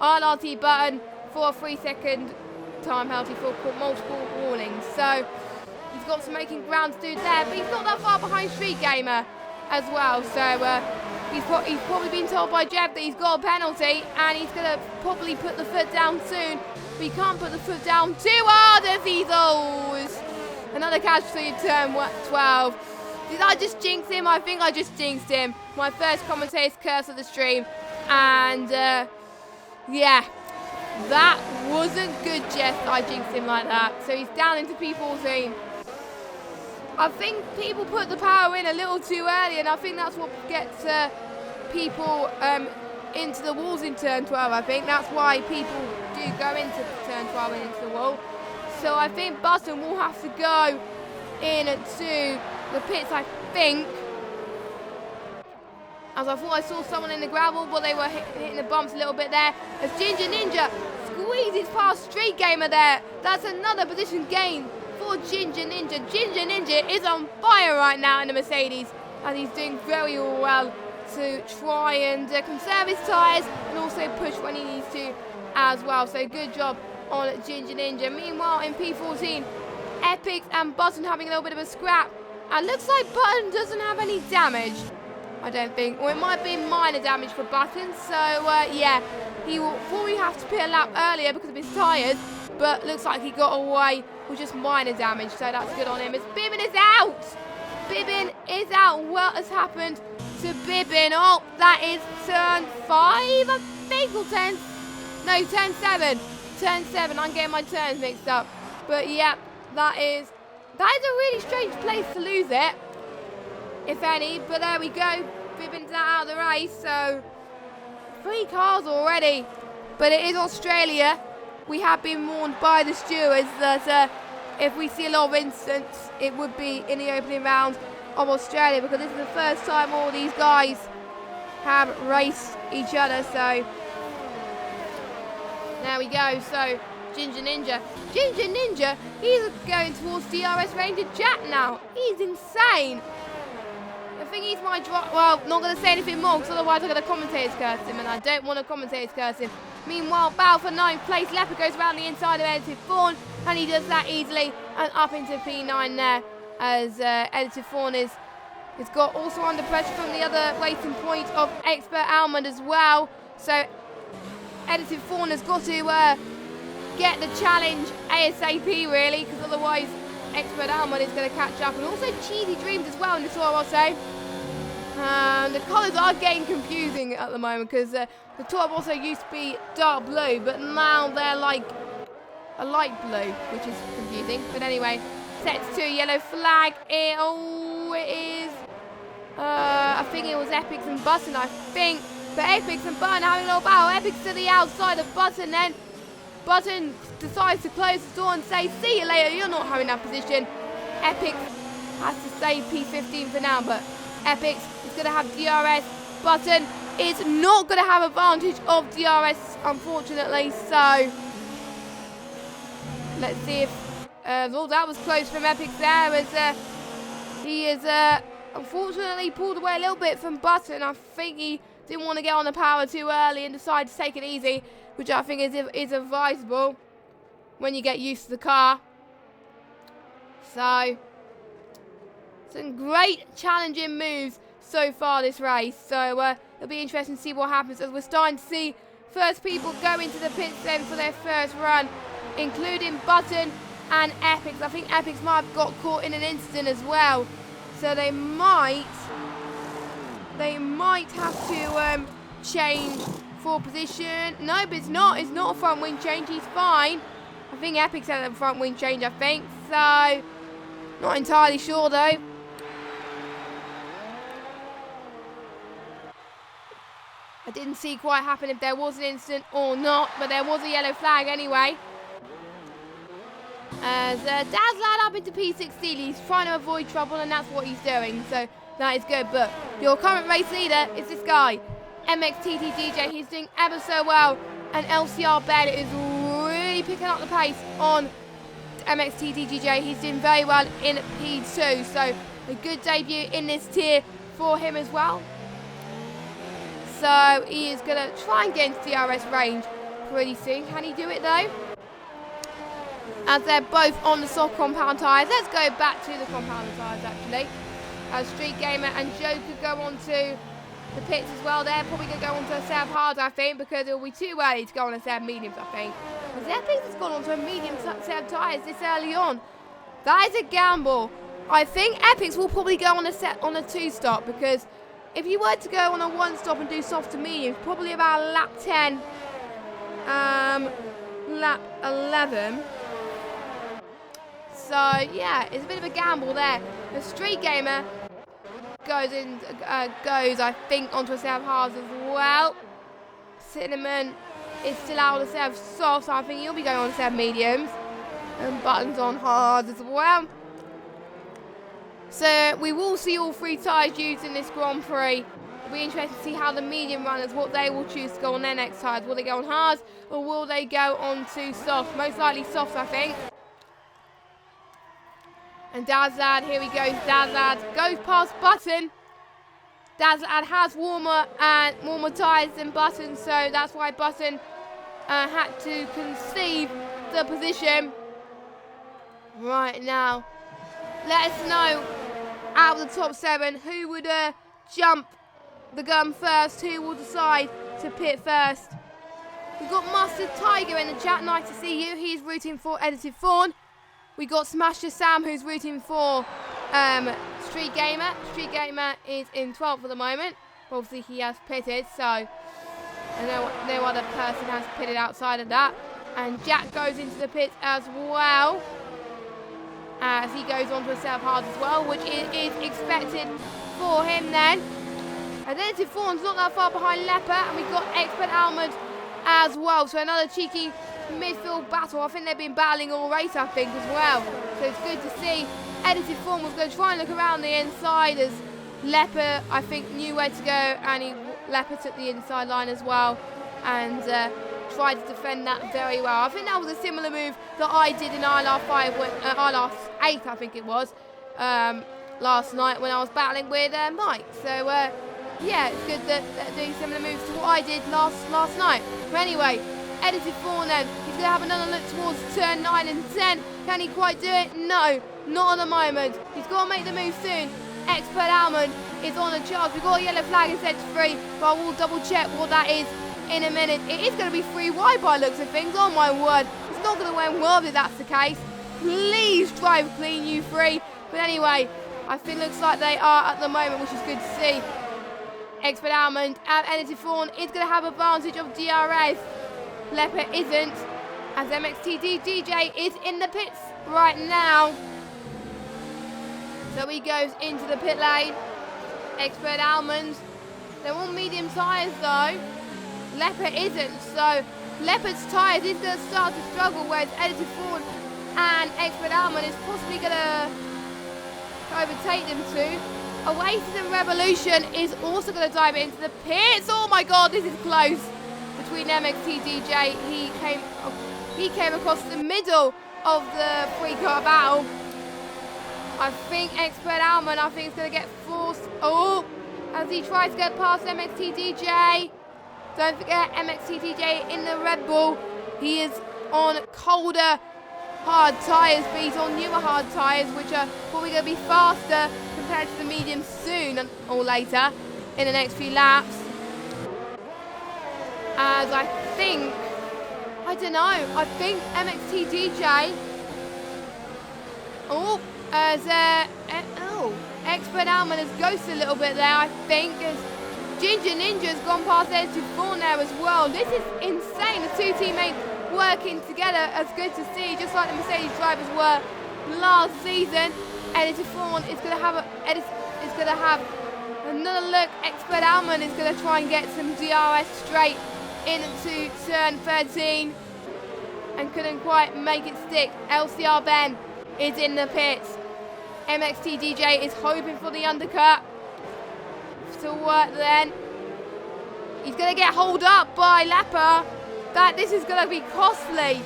ILRT Button for a 3-second time penalty for multiple warnings. So he's got some making ground to do there, but he's not that far behind Street Gamer as well. So he's probably been told by Jeb that he's got a penalty, and he's going to probably put the foot down soon. But he can't put the foot down too hard as he's another casualty turn 12. Did I just jinx him? I think I just jinxed him. My first commentator's curse of the stream, and yeah. That wasn't good, Jeff. I jinxed him like that. So he's down into P14. I think people put the power in a little too early, and I think that's what gets people into the walls in turn 12. I think that's why people do go into turn 12 and into the wall. So I think Button will have to go into the pits, I think. As I thought I saw someone in the gravel, but they were hitting the bumps a little bit there. As Ginger Ninja squeezes past Street Gamer there. That's another position gain for Ginger Ninja. Ginger Ninja is on fire right now in the Mercedes, and he's doing very well to try and conserve his tyres and also push when he needs to as well. So good job on Ginger Ninja. Meanwhile, in P14, Epics and Button having a little bit of a scrap. And looks like Button doesn't have any damage, I don't think. Or it might be minor damage for Button. So, yeah, he will probably have to pit a lap earlier because of his tyres. But looks like he got away with just minor damage. So that's good on him. As Bibbin is out. Bibbin is out. What has happened to Bibbin? Oh, that is turn 5, I think, or 10. No, turn 7. Turn 7. I'm getting my turns mixed up. But, yeah, that is a really strange place to lose it, if any. But there we go. Bibbin's out of the race. So, 3 cars already. But it is Australia. We have been warned by the stewards that if we see a lot of incidents, it would be in the opening round of Australia, because this is the first time all these guys have raced each other. So there we go. So Ginger Ninja, he's going towards DRS Ranger Jack now. He's insane. I think he's my well, not going to say anything more, because otherwise I'm going to commentators curse him, and I don't want to commentators curse him. Meanwhile, battle for 9th place. Leopard goes around the inside of Edited Fawn, and he does that easily, and up into P9 there, as Edited Fawn is got also under pressure from the other waiting point of Expert Almond as well. So Edited Fawn has got to get the challenge ASAP, really, because otherwise Expert Almond is going to catch up. And also Cheesy Dreams as well in the Toro Rosso. The colours are getting confusing at the moment, because the Toro Rosso used to be dark blue, but now they're like a light blue, which is confusing. But anyway, sets to yellow flag. It is, I think it was Epics and Button, I think. But Epics and Button having a little battle. Epics to the outside of Button, then Button decides to close the door and say, see you later, you're not having that position. Epics has to stay P15 for now, but Epics is going to have DRS. Button is not going to have advantage of DRS, unfortunately. So let's see if oh, that was close from Epics there, as he is unfortunately pulled away a little bit from Button. I think he didn't want to get on the power too early and decided to take it easy, which I think is advisable when you get used to the car. So some great challenging moves so far this race. So it'll be interesting to see what happens, as we're starting to see first people go into the pits then for their first run, including Button and Epics. I think Epics might have got caught in an incident as well, so they might have to change for position. No, but it's not a front wing change. He's fine. I think Epics had a front wing change, I think. So not entirely sure though. I didn't see quite happen if there was an incident or not, but there was a yellow flag anyway. As Daz lad up into P16, he's trying to avoid trouble, and that's what he's doing, so that is good. But your current race leader is this guy, MXTTGJ. He's doing ever so well, and LCR Ben is really picking up the pace on MXTTGJ. He's doing very well in P2, so a good debut in this tier for him as well. So he is going to try and get into DRS range pretty soon. Can he do it though? As they're both on the soft compound tyres. Let's go back to the compound tyres actually. As Street Gamer and Joe could go on to the pits as well. They're probably going to go on to a set of hards, I think, because it will be too early to go on a set of mediums, I think. Because Epics has gone on to a medium set of tyres this early on. That is a gamble. I think Epics will probably go on a 2-stop, because if you were to go on a 1-stop and do soft to medium, probably about lap 10, lap 11. So yeah, it's a bit of a gamble there. The Street Gamer goes, I think, onto a set of hards as well. Cinnamon is still out on a set of softs, so I think he'll be going on a set of mediums. And Buttons on hards as well. So we will see all 3 tyres used in this Grand Prix. It'll be interesting to see how the medium runners, what they will choose to go on their next tyres. Will they go on hards, or will they go on to softs? Most likely softs, I think. And Dazlad, here he goes. Dazlad goes past Button. Dazzlad has warmer tyres than Button, so that's why Button had to concede the position. Right now, let us know out of the top 7 who would jump the gun first, who will decide to pit first. We've got Mustard Tiger in the chat, nice to see you. He's rooting for Edited Fawn. We got Smasher Sam who's rooting for Street Gamer. Street Gamer is in 12th at the moment. Obviously he has pitted, so no other person has pitted outside of that. And Jack goes into the pit as well, as he goes on to a set of hards as well, which is expected for him then. Edited Fawn's not that far behind Leper, and we've got Expert Almond as well. So another cheeky midfield battle. I think they've been battling all race, I think, as well. So it's good to see. Edited Fawn was going to try and look around the inside as Leper, I think, knew where to go, and Leper took the inside line as well and tried to defend that very well. I think that was a similar move that I did in ILR5, ILR8, I think it was, last night when I was battling with Mike. So yeah, it's good that they're doing similar moves to what I did last night. But anyway, Edited Fawn then, he's going to have another look towards turn 9 and 10. Can he quite do it? No, not at the moment. He's got to make the move soon. Expert Almond is on a charge. We've got a yellow flag instead to 3, but I will double check what that is in a minute. It is going to be 3 wide by looks of things. Oh my word, it's not going to end well if that's the case. Please drive clean, you 3. But anyway, I think it looks like they are at the moment, which is good to see. Expert Almond and Edited Fawn is going to have advantage of DRS. Leper isn't, as MXTD DJ is in the pits right now. So he goes into the pit lane. Expert Almond, they're all medium tyres though. Leper isn't, so Leopard's tyres is going to start to struggle, whereas Edited Fawn and Expert Almond is possibly going to overtake them too. Oasis and Revolution is also going to dive into the pits. Oh my god, this is close between MXT DJ. He came across the middle of the 3-car battle. I think Expert Almond, is going to get forced. Oh, as he tries to get past MXT DJ. Don't forget MXT DJ in the Red Bull. He is on colder hard tyres, but he's on newer hard tyres, which are probably going to be faster compared to the mediums soon or later in the next few laps. As I think MXT DJ. Expert Almond has ghosted a little bit there, I think, as Ginger Ninja's gone past Edited Fawn there as well. This is insane, the 2 teammates working together. As good to see, just like the Mercedes drivers were last season. Edited Fawn is going to have another look. Expert Almond is going to try and get some DRS straight into turn 13 and couldn't quite make it stick. LCR Ben is in the pits. MXT DJ is hoping for the undercut to work then. He's going to get holed up by Leper. This is going to be costly.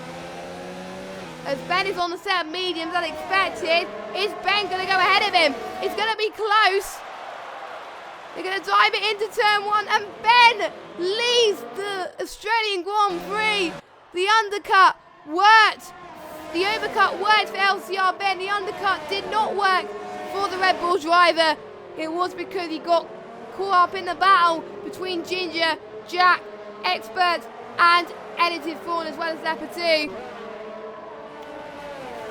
As Ben is on the set of mediums as expected. Is Ben going to go ahead of him? It's going to be close. They're going to dive it into turn 1 and Ben leads the Australian Grand Prix. The undercut worked. The overcut worked for LCR Ben. The undercut did not work for the Red Bull driver. It was because he got caught up in the battle between Ginger, Jack, Expert and Edited Fawn, as well as Leper 2.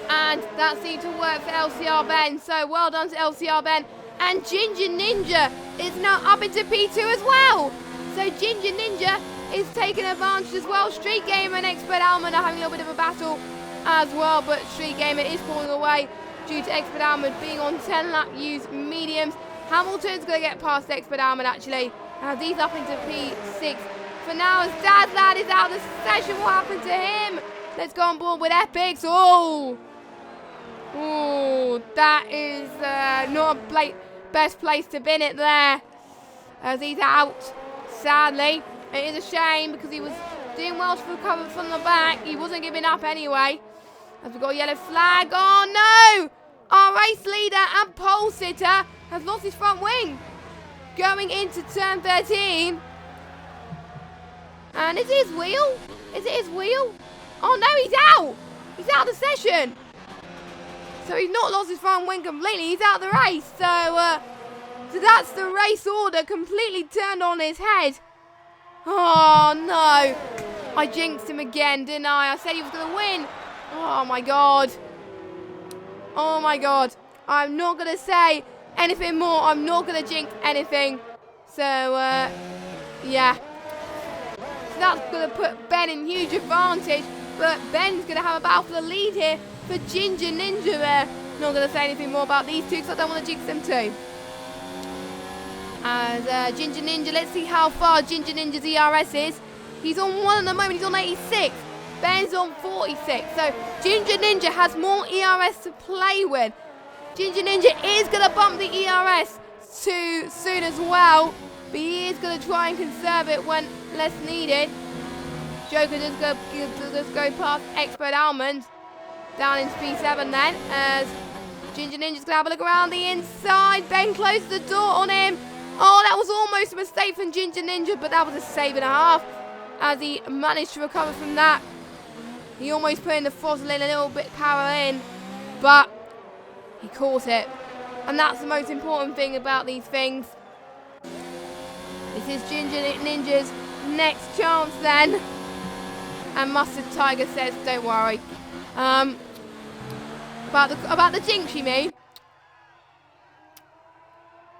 And that seemed to work for LCR Ben. So well done to LCR Ben. And Ginger Ninja is now up into P2 as well. So Ginger Ninja is taking advantage as well. Street Gamer and Expert Almond are having a little bit of a battle as well, but Street Gamer is pulling away due to Expert Almond being on 10-lap used mediums. Hamilton's going to get past Expert Almond actually, as he's up into P6 for now. As Dazzlad is out of the session, what happened to him? Let's go on board with Epics. Oh, that is not a best place to bin it there, as he's out, sadly. It is a shame because he was doing well to recover from the back. He wasn't giving up anyway. As we've got a yellow flag. Oh no! Our race leader and pole sitter has lost his front wing. going into turn 13. And is it his wheel? Is it his wheel? Oh no, he's out! He's out of the session. So he's not lost his front wing completely, he's out of the race. So that's the race order completely turned on his head. Oh no. I jinxed him again, didn't I? I said he was going to win. Oh my god. Oh my god. I'm not going to say anything more. I'm not going to jinx anything. So, yeah. So that's going to put Ben in huge advantage. But Ben's going to have a battle for the lead here for Ginger Ninja there. Not going to say anything more about these two because I don't want to jinx them too. As Ginger Ninja, let's see how far Ginger Ninja's ERS is. He's on 1 at the moment, he's on 86. Ben's on 46. So Ginger Ninja has more ERS to play with. Ginger Ninja is going to bump the ERS too soon as well. But he is going to try and conserve it when less needed. Joker just go past Expert Almond. Down into P7 then. As Ginger Ninja's going to have a look around the inside. Ben closes the door on him. Oh, that was almost a mistake from Ginger Ninja, but that was a save and a half. As he managed to recover from that. He almost put in the throttle in a little bit power in, but he caught it. And that's the most important thing about these things. This is Ginger Ninja's next chance then. And Mustard Tiger says, don't worry. About the jinx, you mean?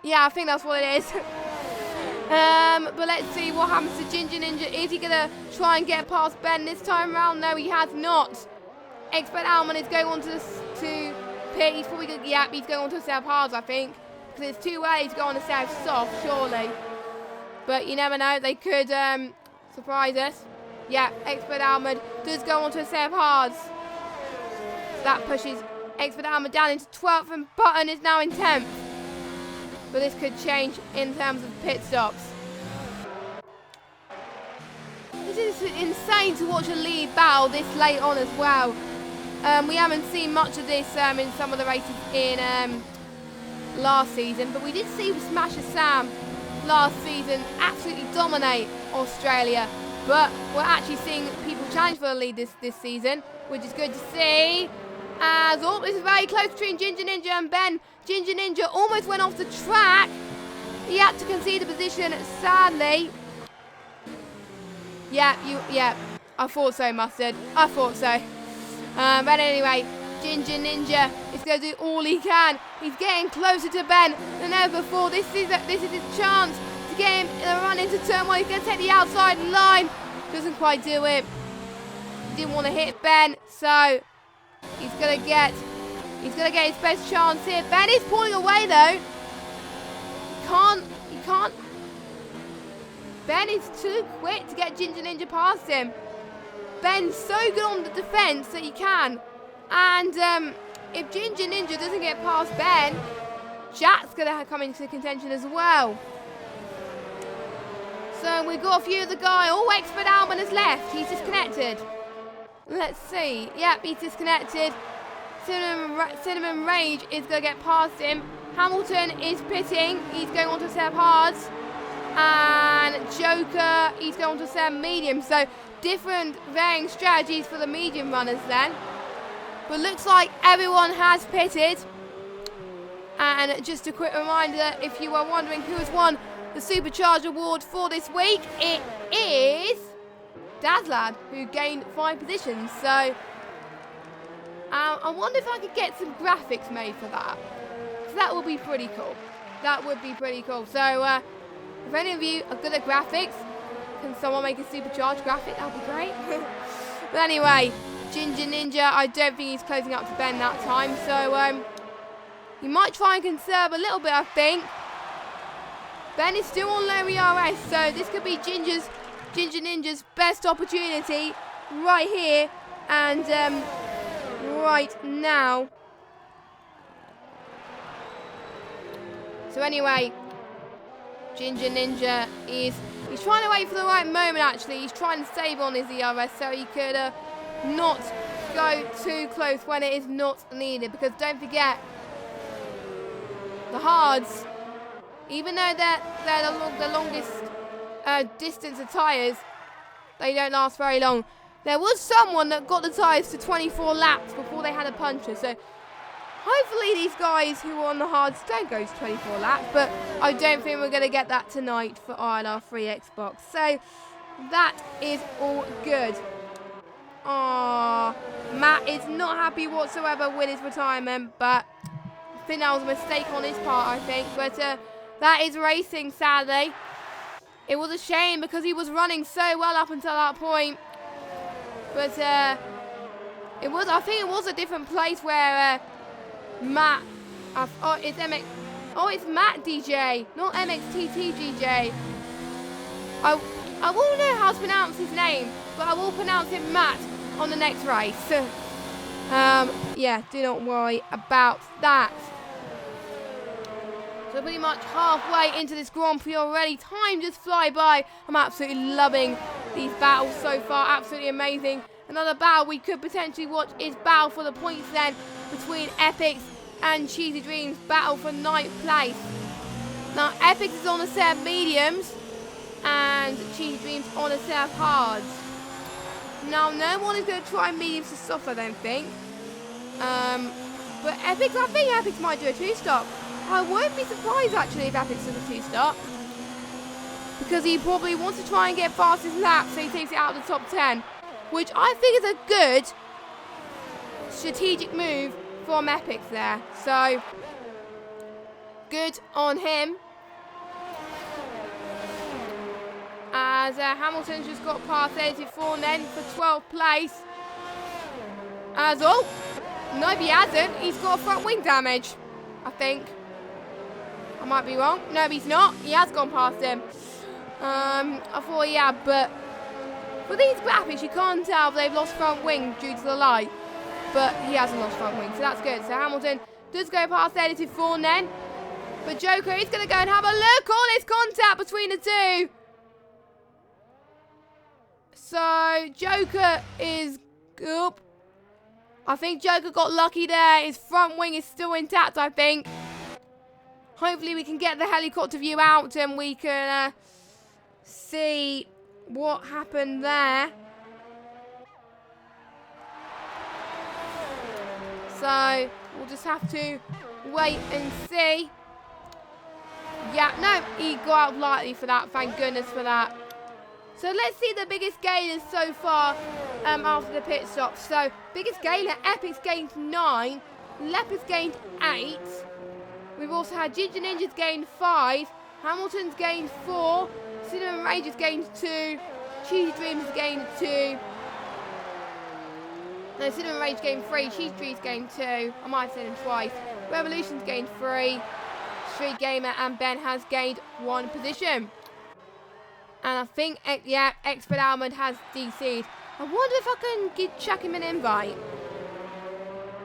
Yeah, I think that's what it is. But let's see what happens to Ginger Ninja. Is he going to try and get past Ben this time around? No, he has not. Expert Almond is going on to pit. He's probably going to, yeah, he's going on to South Hards, I think. Because it's too early to go on the South Soft, surely. But you never know. They could surprise us. Yeah, Expert Almond does go on to South Hards. So that pushes Expert Almond down into 12th, and Button is now in 10th. But this could change in terms of pit stops. This is insane to watch a lead battle this late on as well. We haven't seen much of this in some of the races in last season, but we did see Smasher Sam last season absolutely dominate Australia. But we're actually seeing people challenge for the lead this season, which is good to see. As this is very close between Ginger Ninja and Ben. Ginger Ninja almost went off the track. He had to concede the position, sadly. Yeah, I thought so, Mustard. I thought so. But anyway, Ginger Ninja is going to do all he can. He's getting closer to Ben than ever before. This is his chance to get him in a run into turn 1. He's going to take the outside line. Doesn't quite do it. He didn't want to hit Ben, so he's going to get his best chance here. Ben is pulling away though. He can't. Ben is too quick to get Ginger Ninja past him. Ben's so good on the defense that he can. And if Ginger Ninja doesn't get past Ben, Jack's going to come into contention as well. So we've got a few of the guys. Oh, Expert Almond has left. He's disconnected. Let's see. Yep, he's disconnected. Cinnamon Rage is going to get past him. Hamilton is pitting. He's going on to Seb Hards. And Joker, he's going to Seb Medium. So different varying strategies for the medium runners then. But looks like everyone has pitted. And just a quick reminder, if you are wondering who has won the Supercharge Award for this week, it is Dazlad, who gained 5 positions. So I wonder if I could get some graphics made for that. So that would be pretty cool. That would be pretty cool. So if any of you are good at graphics, can someone make a Supercharge graphic? That would be great. But anyway, Ginger Ninja, I don't think he's closing up to Ben that time. So he might try and conserve a little bit, I think. Ben is still on low ERS, so this could be Ginger Ninja's best opportunity right here and right now. So anyway, Ginger Ninja he's trying to wait for the right moment. Actually, he's trying to save on his ERS so he could not go too close when it is not needed. Because don't forget, the hards Even though they're the longest distance of tyres, they don't last very long. There was someone that got the tyres to 24 laps before they had a puncture. So hopefully these guys who are on the hards don't go to 24 laps. But I don't think we're going to get that tonight for ILR3 Xbox. So that is all good. Matt is not happy whatsoever with his retirement. But I think that was a mistake on his part, I think. But that is racing, sadly. It was a shame because he was running so well up until that point. But I think it was a different place where Matt, it's Matt DJ, not MXTT DJ. I will know how to pronounce his name, but I will pronounce him Matt on the next race. Yeah, do not worry about that. So pretty much halfway into this Grand Prix already. Time just fly by. I'm absolutely loving these battles so far. Absolutely amazing. Another battle we could potentially watch is battle for the points then between Epics and Cheesy Dreams. Battle for 9th place. Now Epics is on a set of mediums and Cheesy Dreams on a set of hards. Now no one is going to try mediums to suffer, I don't think. But Epics, I think Epics might do a 2-stop. I won't be surprised actually if Epics does a 2-stop. Because he probably wants to try and get fastest lap so he takes it out of the top 10. Which I think is a good strategic move from Epics there. So, good on him. As Hamilton's just got past 84 then for 12th place. No, he hasn't. He's got a front wing damage, I think. I might be wrong. No, he's not. He has gone past him. I thought he had, but for these graphics, you can't tell if they've lost front wing due to the light. But he hasn't lost front wing, so that's good. So Hamilton does go past 84 then. But Joker is going to go and have a look. All this contact between the two. So Joker is up. I think Joker got lucky there. His front wing is still intact, I think. Hopefully we can get the helicopter view out and we can see what happened there. So we'll just have to wait and see. Yeah, no, he got out lightly for that. Thank goodness for that. So let's see the biggest gainers so far after the pit stop. So biggest gainer, Epic's gained 9, Leopard's gained 8. We've also had Ginger Ninja's gained 5, Hamilton's gained 4, Cinnamon Ranger's gained 2, Cheesy Dreams has gained 2. No, Cinnamon Range gained 3, Cheesy Dreams gained 2. I might have said him twice. Revolution's gained 3. Street Gamer and Ben has gained 1 position. And I think, yeah, Expert Almond has DC'd. I wonder if I can chuck him an invite.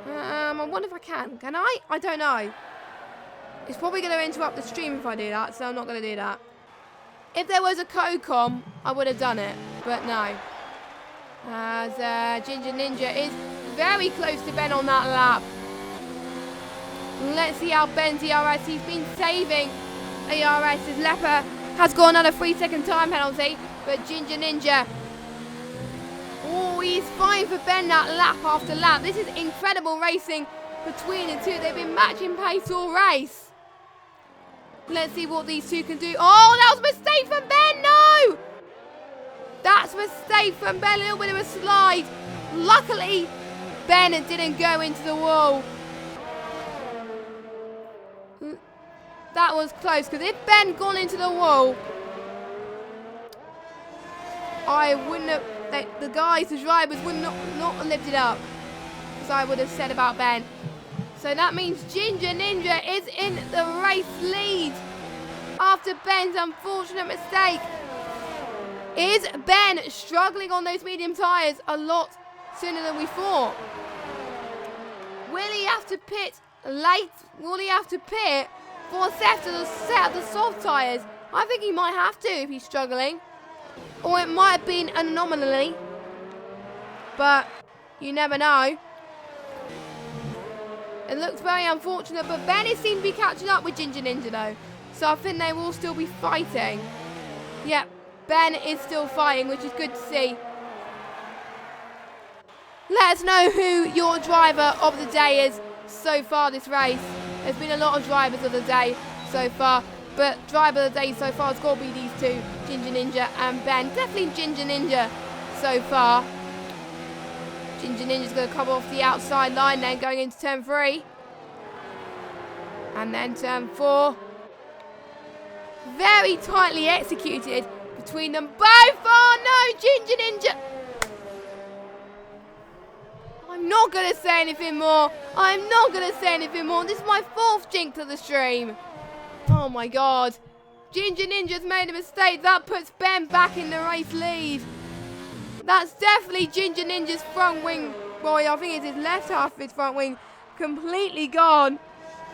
I wonder if I can. Can I? I don't know. It's probably going to interrupt the stream if I do that, so I'm not going to do that. If there was a co-com, I would have done it, but no. As Ginger Ninja is very close to Ben on that lap. Let's see how Ben's ERS, he's been saving ERS. His Leopard has got another 3-second time penalty, but Ginger Ninja, oh, he's fine for Ben that lap after lap. This is incredible racing between the two. They've been matching pace all race. Let's see what these two can do. Oh, that was a mistake from Ben. No! That's a mistake from Ben. A little bit of a slide. Luckily, Ben didn't go into the wall. That was close, because if Ben gone into the wall, I wouldn't have, the drivers would not have lifted up, as I would have said about Ben. So that means Ginger Ninja is in the race lead after Ben's unfortunate mistake. Is Ben struggling on those medium tyres a lot sooner than we thought? Will he have to pit late? Will he have to pit for a set of the soft tyres? I think he might have to if he's struggling. Or it might have been an anomaly. But you never know. It looks very unfortunate, but Ben seems to be catching up with Ginger Ninja though. So I think they will still be fighting. Yeah, Ben is still fighting, which is good to see. Let us know who your driver of the day is so far this race. There's been a lot of drivers of the day so far, but driver of the day so far has got to be these two, Ginger Ninja and Ben. Definitely Ginger Ninja so far. Ginger Ninja's going to come off the outside line then, going into turn 3. And then turn 4. Very tightly executed between them both. Oh no, Ginger Ninja. I'm not going to say anything more. I'm not going to say anything more. This is my 4th jinx of the stream. Oh my god. Ginger Ninja's made a mistake. That puts Ben back in the race lead. That's definitely Ginger Ninja's front wing. Boy, I think it's his left half of his front wing completely gone.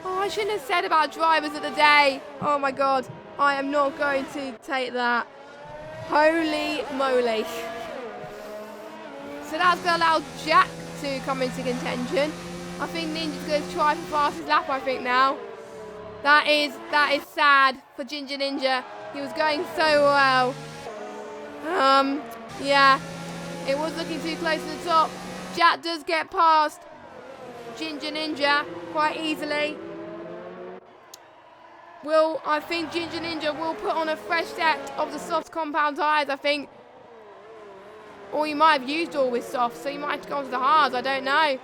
Oh, I shouldn't have said about drivers of the day. Oh my god. I am not going to take that. Holy moly. So that's going to allow Jack to come into contention. I think Ninja's going to try for fastest lap, I think, now. That is sad for Ginger Ninja. He was going so well. Yeah. It was looking too close to the top. Jack does get past Ginger Ninja quite easily. I think Ginger Ninja will put on a fresh set of the soft compound tyres, I think. Or you might have used all with soft, so you might have to go on to the hards, I don't know.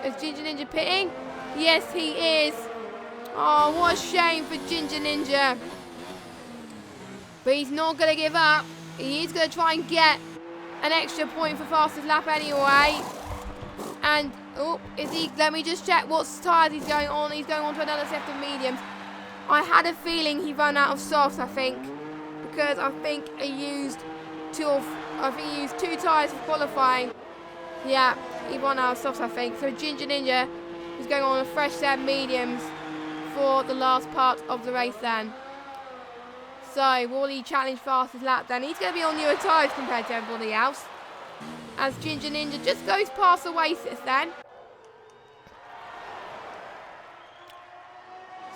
Is Ginger Ninja pitting? Yes, he is. Oh, what a shame for Ginger Ninja. But he's not going to give up. He is going to try and get an extra point for fastest lap anyway. And, let me just check what tyres he's going on. He's going on to another set of mediums. I had a feeling he ran out of softs, I think. Because I think he used 2 tyres for qualifying. Yeah, he ran out of softs, I think. So Ginger Ninja is going on a fresh set of mediums for the last part of the race then. So, will he challenge fastest lap then? He's going to be on newer tyres compared to everybody else. As Ginger Ninja just goes past Oasis then.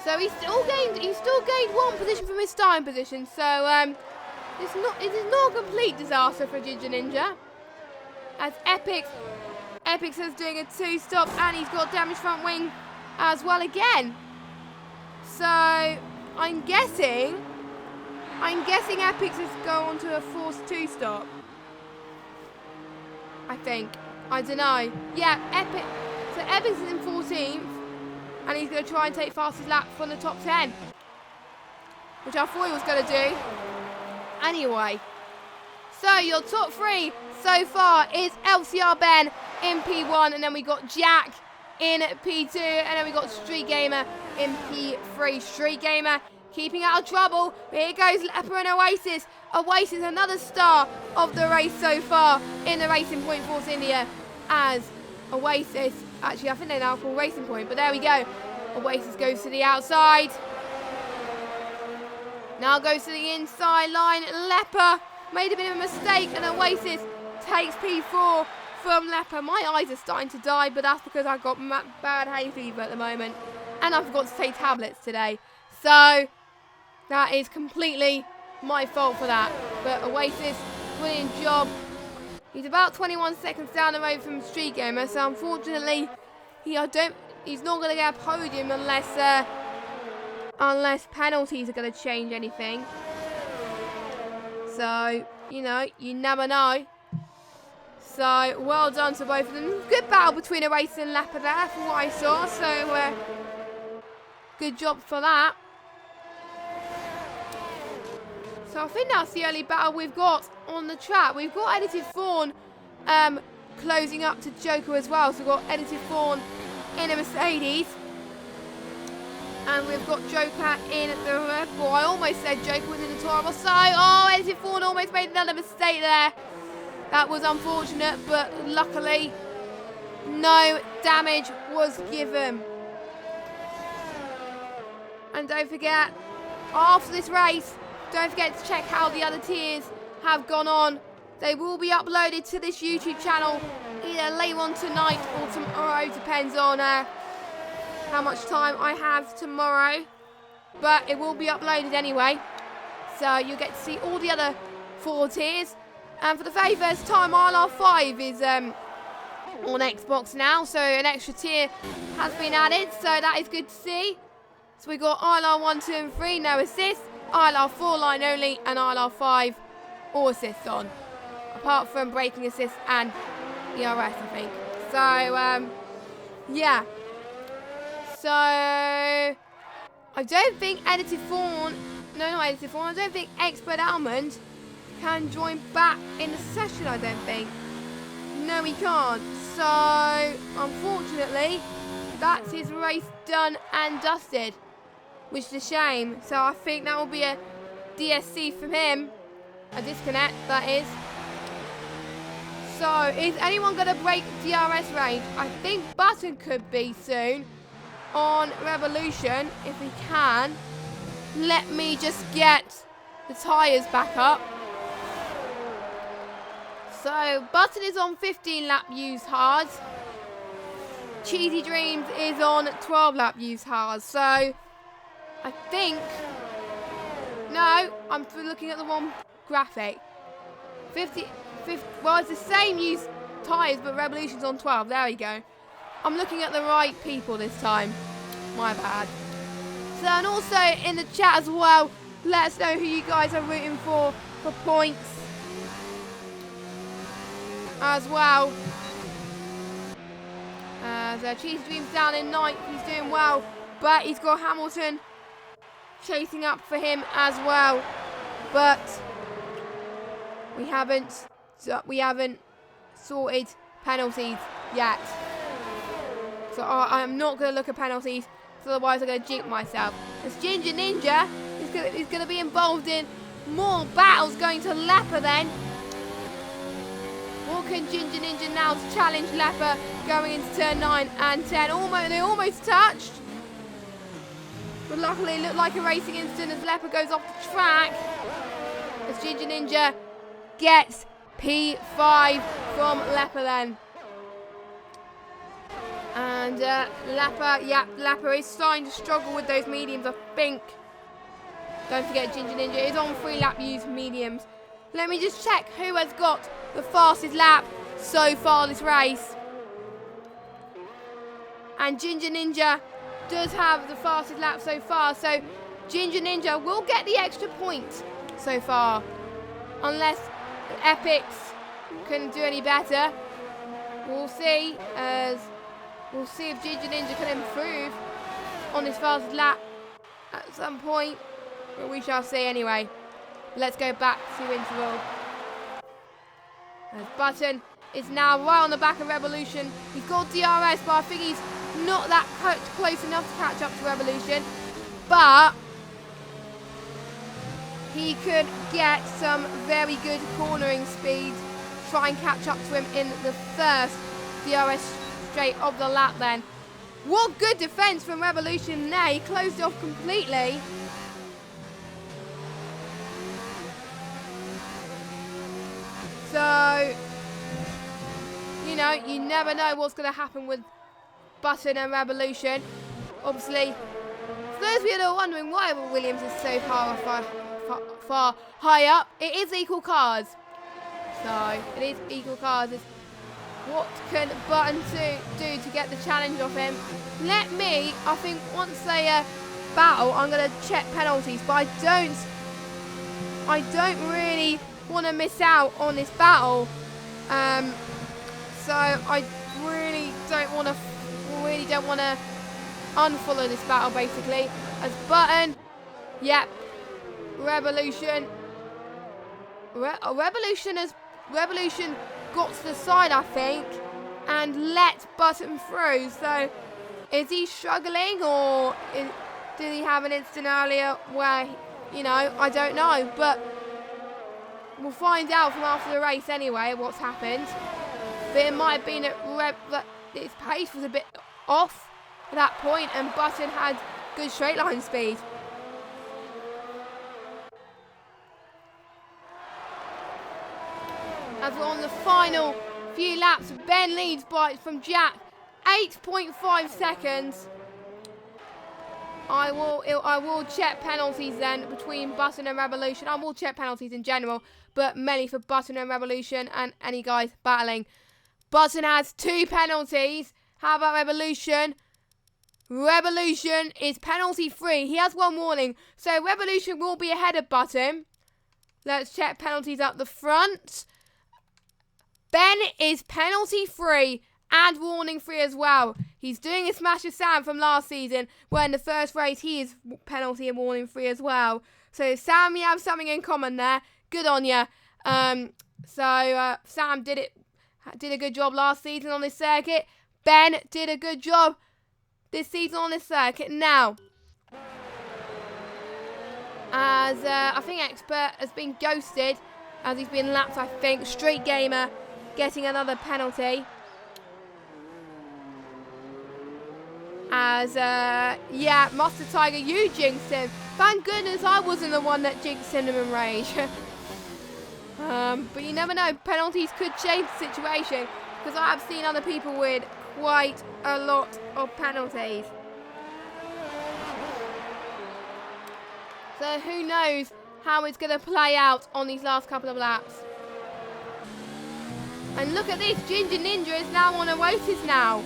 So he's still gained 1 position from his starting position. So it is not a complete disaster for Ginger Ninja. As Epix is doing a 2-stop and he's got damaged front wing as well again. So I'm guessing Epix is going on to a forced 2-stop. I think. I don't know. Yeah, Epix is in 14th. And he's going to try and take fastest lap from the top 10. Which I thought he was going to do. Anyway. So your top 3 so far is LCR Ben in P1. And then we got Jack in P2. And then we got Street Gamer in P3. Street Gamer keeping out of trouble. Here goes Leper and Oasis. Oasis, another star of the race so far in the Racing Point Force India. As Oasis, actually I think they now call Racing Point, but there we go. Oasis goes to the outside. Now goes to the inside line. Leper made a bit of a mistake and Oasis takes P4 from Leper. My eyes are starting to die, but that's because I've got bad hay fever at the moment. And I forgot to take tablets today. So that is completely my fault for that. But Oasis, brilliant job. He's about 21 seconds down the road from Street Gamer, so unfortunately, he's not going to get a podium unless penalties are going to change anything. So, you never know. So, well done to both of them. Good battle between Oasis and Leper there, from what I saw. So, good job for that. So I think that's the only battle we've got on the track. We've got Edited Fawn closing up to Joker as well. So we've got Edited Fawn in a Mercedes. And we've got Joker in the Red Bull. I almost said Joker was in the Toro Rosso. Oh, Edited Fawn almost made another mistake there. That was unfortunate, but luckily no damage was given. And don't forget, after this race, don't forget to check how the other tiers have gone on. They will be uploaded to this YouTube channel either later on tonight or tomorrow. Depends on how much time I have tomorrow. but it will be uploaded anyway. So you'll get to see all the other 4 tiers. And for the very first time, ILR5 is on Xbox now. So an extra tier has been added. So that is good to see. So we got ILR 1, 2 and 3, no assists. ILR 4 line only. And ILR 5, all assists on. Apart from braking assist and ERS, I think. So, yeah. So, I don't think Edited Fawn, no, not Edited Fawn, I don't think Expert Almond can join back in the session, I don't think. No, he can't. So, unfortunately, that's his race done and dusted, which is a shame. So, I think that will be a DSC from him, a disconnect, that is. So, is anyone going to break DRS range? I think Button could be soon on Revolution, if he can. Let me just get the tyres back up. So, Button is on 15 lap used hards. Cheesy Dreams is on 12 lap used hards. So, I think... No, I'm looking at the wrong graphic. 50, well, it's the same used tyres, but Revolution's on 12. There we go. I'm looking at the right people this time. My bad. So, and also in the chat as well, let us know who you guys are rooting for points as well. So Cheese Dream's down in 9th. He's doing well, but he's got Hamilton chasing up for him as well. But we haven't sorted penalties yet. So I'm not going to look at penalties, so otherwise I'm going to jinx myself. As Ginger Ninja is going to be involved in more battles going to Leper then. What can Ginger Ninja now to challenge Leper going into turn 9 and 10? They almost touched. But luckily it looked like a racing incident as Leper goes off the track. As Ginger Ninja gets P5 from Leper then. And Leper is starting to struggle with those mediums, I think. Don't forget Ginger Ninja is on 3 lap used mediums. Let me just check who has got the fastest lap so far this race. And Ginger Ninja does have the fastest lap so far. So Ginger Ninja will get the extra point so far. Unless Epics can do any better. We'll see if Ginger Ninja can improve on his fastest lap at some point. But we shall see anyway. Let's go back to interval. As Button is now right on the back of Revolution. He's got DRS, but I think he's not that close enough to catch up to Revolution. But he could get some very good cornering speed. Try and catch up to him in the first DRS straight of the lap then. What good defence from Revolution there. He closed off completely. So, you know, you never know what's going to happen with Button and Revolution. Obviously, for those of you that are wondering why Williams is so far high up, it is equal cars. So, it is equal cars. It's what can Button do to get the challenge off him? I think once they battle, I'm going to check penalties, but I don't really want to miss out on this battle, so I really don't want to unfollow this battle basically. As Button, yep, Revolution got to the side, I think, and let Button through. So is he struggling, or did he have an incident earlier where, you know, I don't know, but we'll find out from after the race anyway what's happened. But it might have been that his pace was a bit off at that point, and Button had good straight line speed. As we're on the final few laps, Ben leads from Jack 8.5 seconds. I will check penalties then between Button and Revolution. I will check penalties in general, but mainly for Button and Revolution and any guys battling. Button has 2 penalties. How about Revolution? Revolution is penalty free. He has 1 warning, so Revolution will be ahead of Button. Let's check penalties up the front. Ben is penalty free and warning free as well. He's doing a smash of Sam from last season, where in the first race he is penalty and warning free as well. So Sam, you have something in common there. Good on you. Sam did a good job last season on this circuit. Ben did a good job this season on this circuit. Now, as I think Expert has been ghosted, as he's been lapped, I think. Street Gamer getting another penalty. As, Mustard Tiger, you jinxed him. Thank goodness I wasn't the one that jinxed Cinnamon Rage. But you never know, penalties could change the situation, because I have seen other people with quite a lot of penalties. So who knows how it's going to play out on these last couple of laps. And look at this, Ginger Ninja is now on Oasis now.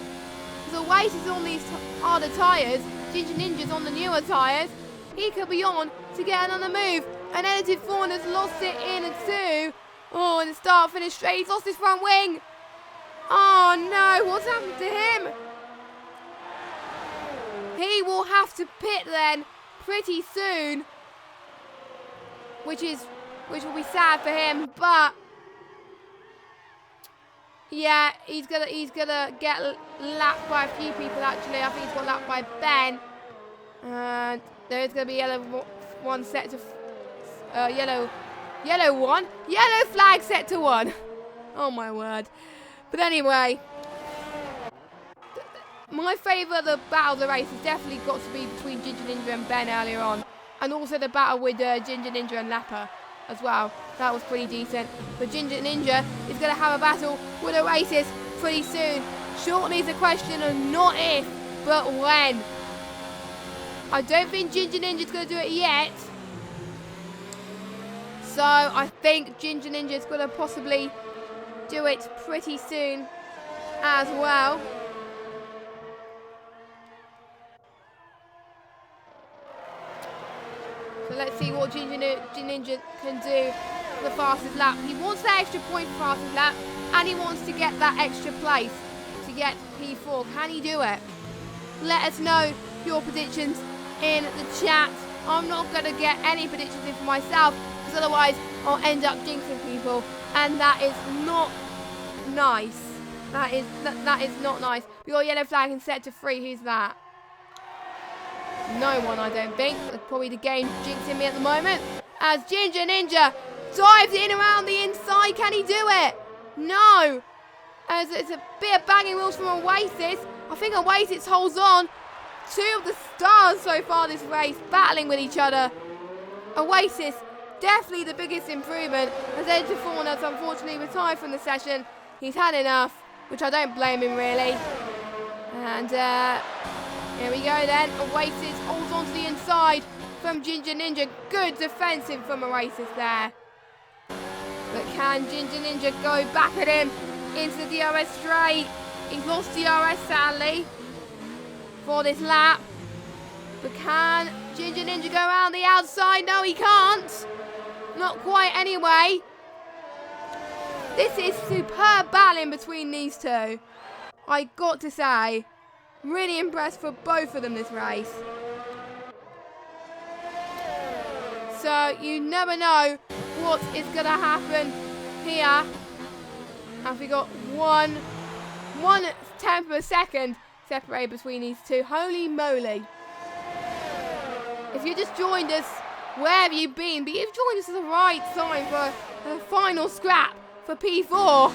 Because Oasis on these harder tyres, Ginger Ninja's on the newer tyres. He could be on to get another move. And Edited Fawn has lost it in a 2. Oh, and the start finish straight. He's lost his front wing. Oh no, what's happened to him? He will have to pit then pretty soon. Which will be sad for him, but yeah, he's gonna get lapped by a few people actually. I think he's got lapped by Ben. And there is gonna be yellow one set to yellow flag set to 1. Oh my word. But anyway, my favourite of the battle of the race has definitely got to be between Ginger Ninja and Ben earlier on. And also the battle with Ginger Ninja and Lapper as well. That was pretty decent. But Ginger Ninja is going to have a battle with Oasis pretty soon. Shortly is a question of not if, but when. I don't think Ginger Ninja's going to do it yet. So I think Ginger Ninja's going to possibly do it pretty soon as well. So let's see what Ginger Ninja can do for the fastest lap. He wants that extra point for fastest lap, and he wants to get that extra place to get P4. Can he do it? Let us know your predictions in the chat. I'm not going to get any predictions in for myself, because otherwise I'll end up jinxing people, and that is not nice. That is not nice. We got yellow flag and set to 3. Who's that? No one, I don't think. Probably the game jinxing me at the moment. As Ginger Ninja dives in around the inside. Can he do it? No. As it's a bit of banging wheels from Oasis. I think Oasis holds on. 2 of the stars so far this race battling with each other. Oasis, definitely the biggest improvement. As Edited Fawn has unfortunately retired from the session. He's had enough, which I don't blame him really. And here we go then. Oasis holds on to the inside from Ginger Ninja. Good defensive from Oasis there. But can Ginger Ninja go back at him into the DRS straight? He's lost DRS sadly for this lap. But can Ginger Ninja go around the outside? No, he can't. Not quite anyway. This is superb battling between these two. I got to say. Really impressed for both of them this race. So you never know what is going to happen here. And we got one tenth of a second separated between these two. Holy moly. If you just joined us, where have you been? But you've joined us at the right time for a final scrap for P4.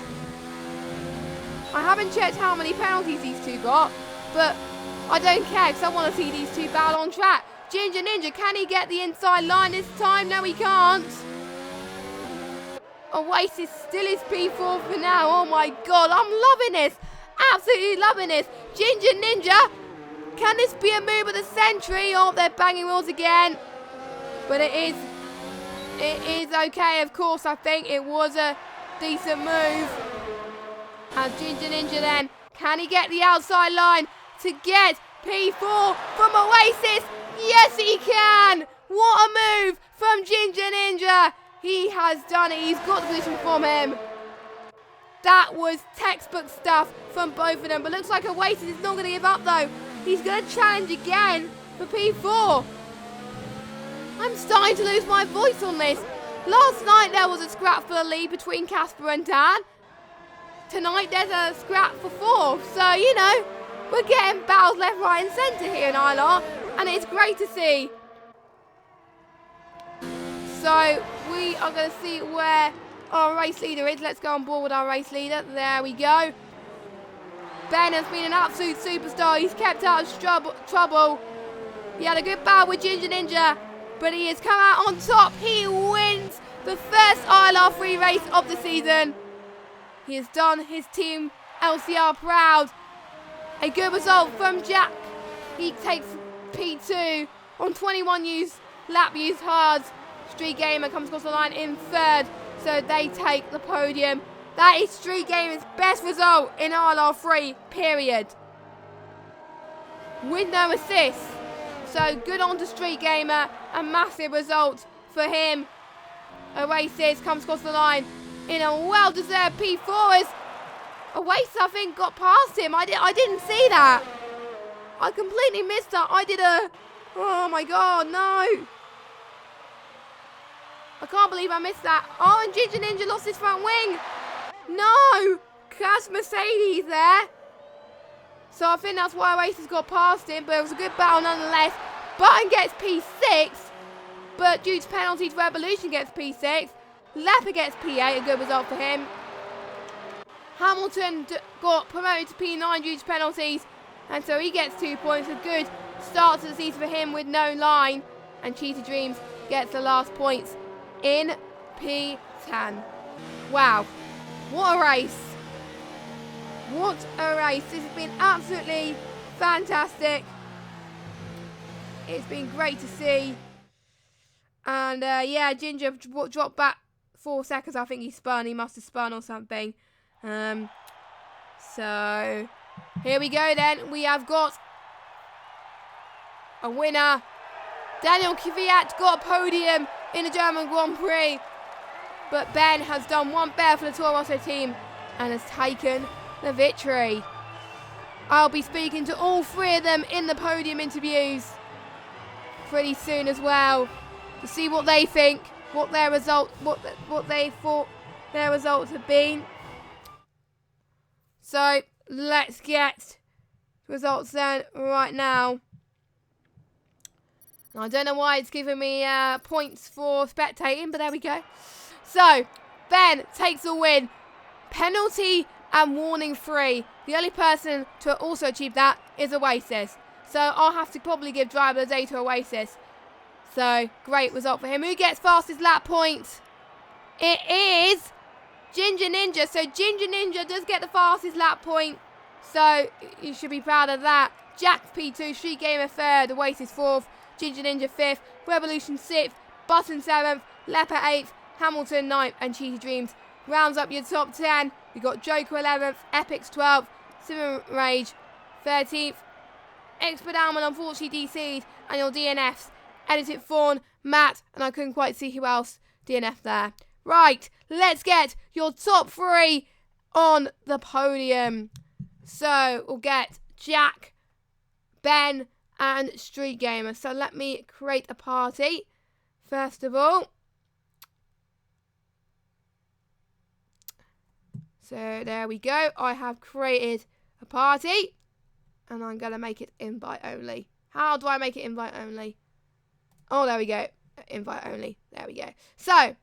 I haven't checked how many penalties these two got. But I don't care, because I want to see these two battle on track. Ginger Ninja, can he get the inside line this time? No, he can't. Oasis still is P4 for now. Oh my god, I'm loving this. Absolutely loving this. Ginger Ninja Can this be a move of the century? Oh, they're banging wheels again. But it is okay, of course. I think it was a decent move. And Ginger Ninja then, can he get the outside line to get P4 from Oasis? Yes, he can. What a move from Ginger Ninja. He has done it. He's got the position from him. That was textbook stuff from both of them. But looks like Oasis is not going to give up, though. He's going to challenge again for P4. I'm starting to lose my voice on this. Last night there was a scrap for the lead between Casper and Dan. Tonight there's a scrap for 4th. So, you know, we're getting battles left, right and centre here in ILR. And it's great to see. So, we are going to see where our race leader is. Let's go on board with our race leader. There we go. Ben has been an absolute superstar. He's kept out of trouble. He had a good battle with Ginger Ninja, but he has come out on top. He wins the first ILR3 race of the season. He has done his team LCR proud. A good result from Jack. He takes P2 on 21 lap used hards. Street Gamer comes across the line in 3rd, so they take the podium. That is Street Gamer's best result in ILR3, period. With no assists. So good on to Street Gamer. A massive result for him. Oasis comes across the line in a well-deserved P4 as Oasis, I think, got past him. I didn't see that. I completely missed that. Oh my god, no. I can't believe I missed that. Oh, and Ginger Ninja lost his front wing. No! Cass Mercedes there. So I think that's why Oasis got past him, but it was a good battle nonetheless. Button gets P6, but due to penalties, Revolution gets P6. Leopard gets P8, a good result for him. Hamilton got promoted to P9 due to penalties, and so he gets 2 points. A good start to the season for him with no line. And Cheetah Dreams gets the last points in P10. Wow. What a race. What a race. This has been absolutely fantastic. It's been great to see. And yeah, Ginger dropped back 4 seconds. I think he spun. He must have spun or something. So here we go then. We have got a winner. Daniel Kvyat got a podium in the German Grand Prix. But Ben has done one better for the Toro Rosso team and has taken the victory. I'll be speaking to all 3 of them in the podium interviews pretty soon as well to see what they think, what their result, what they thought their results have been. So let's get results then right now. I don't know why it's giving me points for spectating, but there we go. So, Ben takes the win. Penalty and warning free. The only person to also achieve that is Oasis. So, I'll have to probably give driver of the day to Oasis. So, great result for him. Who gets fastest lap point? It is Ginger Ninja. So, Ginger Ninja does get the fastest lap point. So, you should be proud of that. Jack P2, Street Gamer 3rd, Oasis 4th, Ginger Ninja 5th, Revolution 6th, Button 7th, Leopard 8th, Hamilton 9th, and Cheetah Dreams rounds up your top 10. We got Joker 11th, Epix 12th, Simon Rage 13th, Expert Almond unfortunately DC'd, and your DNFs, Edited Fawn, Matt, and I couldn't quite see who else DNF there. Right, let's get your top 3 on the podium. So we'll get Jack, Ben, and Street Gamer. So let me create a party first of all. So there we go. I have created a party and I'm going to make it invite only. How do I make it invite only? Oh, there we go. Invite only. There we go. So,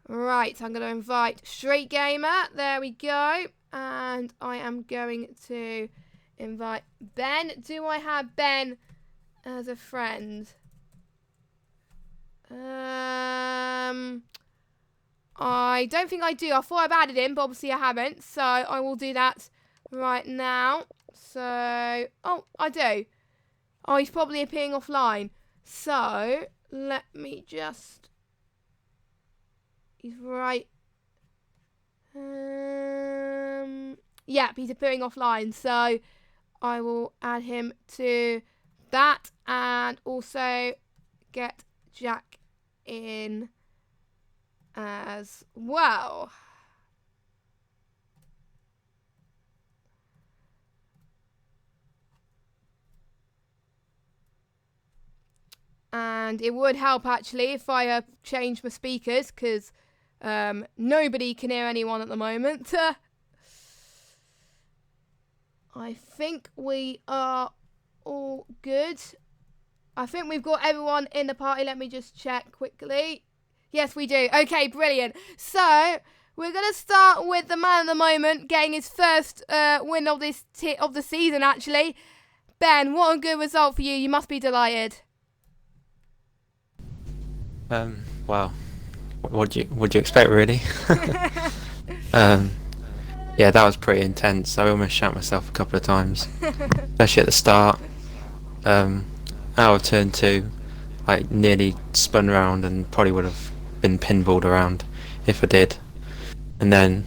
right, I'm going to invite Street Gamer. There we go. And I am going to invite Ben. Do I have Ben as a friend? I don't think I do. I thought I've added him, but obviously I haven't. So I will do that right now. So, oh, I do. Oh, he's probably appearing offline. So, let me just... He's right... Yep, he's appearing offline. So, I will add him to that. And also get Jack in as well. And it would help actually if I change my speakers, because nobody can hear anyone at the moment. I think we are all good. I think we've got everyone in the party. Let me just check quickly. Yes, we do. Okay, brilliant. So we're going to start with the man of the moment getting his first win of the season, actually. Ben, what a good result for you. You must be delighted. Well, what do you expect, really? Yeah, that was pretty intense. I almost shat myself a couple of times, especially at the start. Out of turn 2, I nearly spun around and probably would have been pinballed around if I did. And then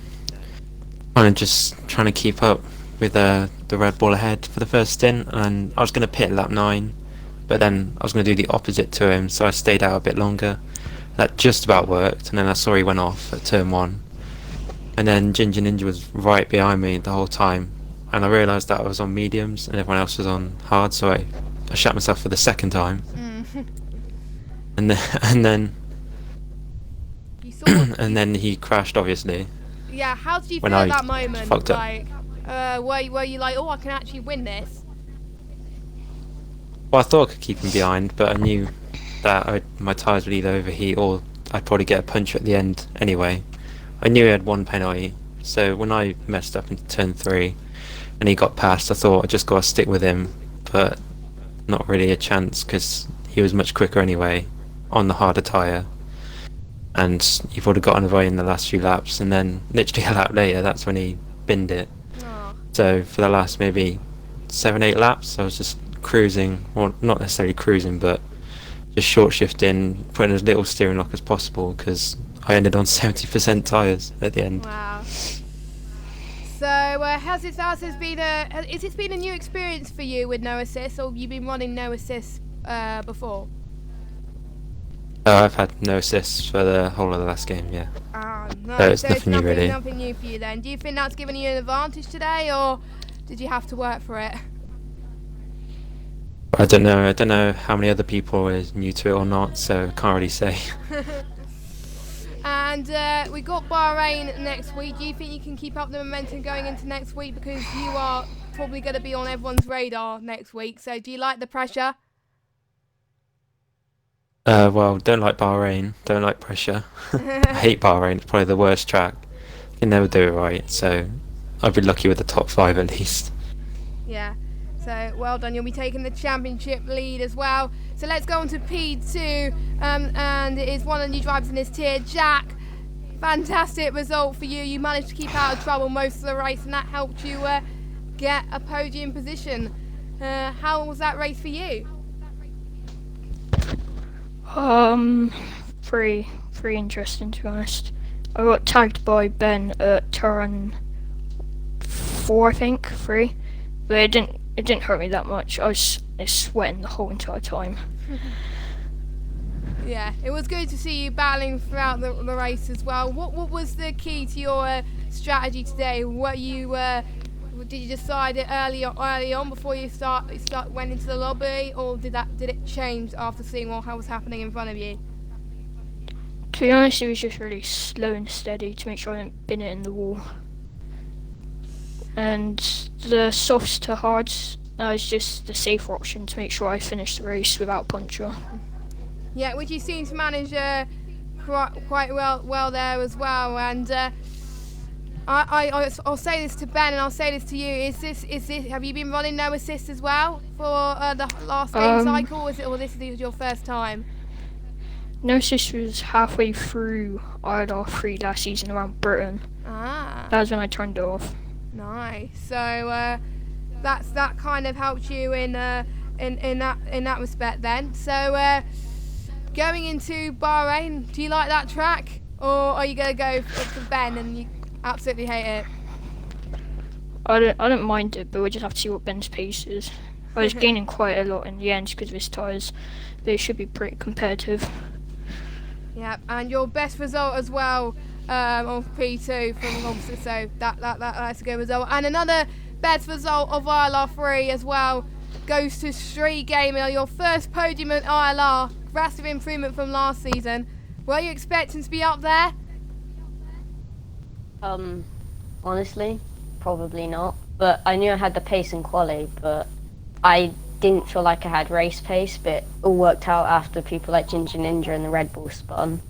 just trying to keep up with the Red Bull ahead for the first stint, and I was going to pit lap 9. But then I was going to do the opposite to him, so I stayed out a bit longer. That just about worked, and then I saw he went off at turn 1. And then Ginger Ninja was right behind me the whole time, and I realised that I was on mediums and everyone else was on hard, so I shot myself for the second time. And then You saw and then he crashed, obviously. Yeah, how did you feel at that moment? Like, were you like, oh, I can actually win this? Well, I thought I could keep him behind, but I knew that my tyres would either overheat or I'd probably get a punch at the end anyway. I knew he had 1 penalty, so when I messed up into turn 3 and he got past, I thought I just got to stick with him, but not really a chance because he was much quicker anyway on the harder tyre. And he would have gotten away in the last few laps, and then literally a lap later, that's when he binned it. Oh. So for the last maybe 7-8 laps, I was just cruising, well, not necessarily cruising, but just short shifting, putting as little steering lock as possible because I ended on 70% tyres at the end. Wow. So has this been a new experience for you with no assist, or have you been running no assist before? I've had no assists for the whole of the last game, yeah. No. So it's nothing new, really. Nothing new for you then. Do you think that's given you an advantage today, or did you have to work for it? I don't know how many other people are new to it or not, so I can't really say. And we got Bahrain next week. Do you think you can keep up the momentum going into next week, because you are probably going to be on everyone's radar next week? So do you like the pressure? Well, don't like Bahrain, don't like pressure. I hate Bahrain, it's probably the worst track. You can never do it right, so I'd be lucky with the top 5 at least. Yeah, so well done, you'll be taking the championship lead as well. So let's go on to P2, and it is one of the new drivers in this tier, Jack. Fantastic result for you. You managed to keep out of trouble most of the race, and that helped you get a podium position. How was that race for you? Pretty interesting, to be honest. I got tagged by Ben at turn 4, I think, 3, but it didn't hurt me that much. I was sweating the whole entire time. Yeah, it was good to see you battling throughout the race as well. What was the key to your strategy today? Did you decide it early on before you went into the lobby, or did it change after seeing what was happening in front of you? To be honest, it was just really slow and steady to make sure I didn't bin it in the wall. And the softs to hards is just the safer option to make sure I finish the race without puncture. Yeah, which you seem to manage quite well there as well. And I'll say this to Ben, and I'll say this to you. Is this? Have you been running no assist as well for the last game cycle? Or this is your first time? No assist was halfway through ILR3 last season around Britain. That was when I turned it off. Nice. So that kind of helped you in in that respect then. So going into Bahrain, do you like that track, or are you gonna go for Ben and you absolutely hate it? I don't mind it, but we just have to see what Ben's pace is. I was gaining quite a lot in the end because of his tyres. They should be pretty competitive. Yeah, and your best result as well on P2 from Lobster, so that's a good result. And another best result of ILR3 as well goes to Street Gamer, your first podium at ILR. Massive improvement from last season. Were you expecting to be up there? Honestly, probably not. But I knew I had the pace in quali, but I didn't feel like I had race pace, but it all worked out after people like Ginger Ninja and the Red Bull spun.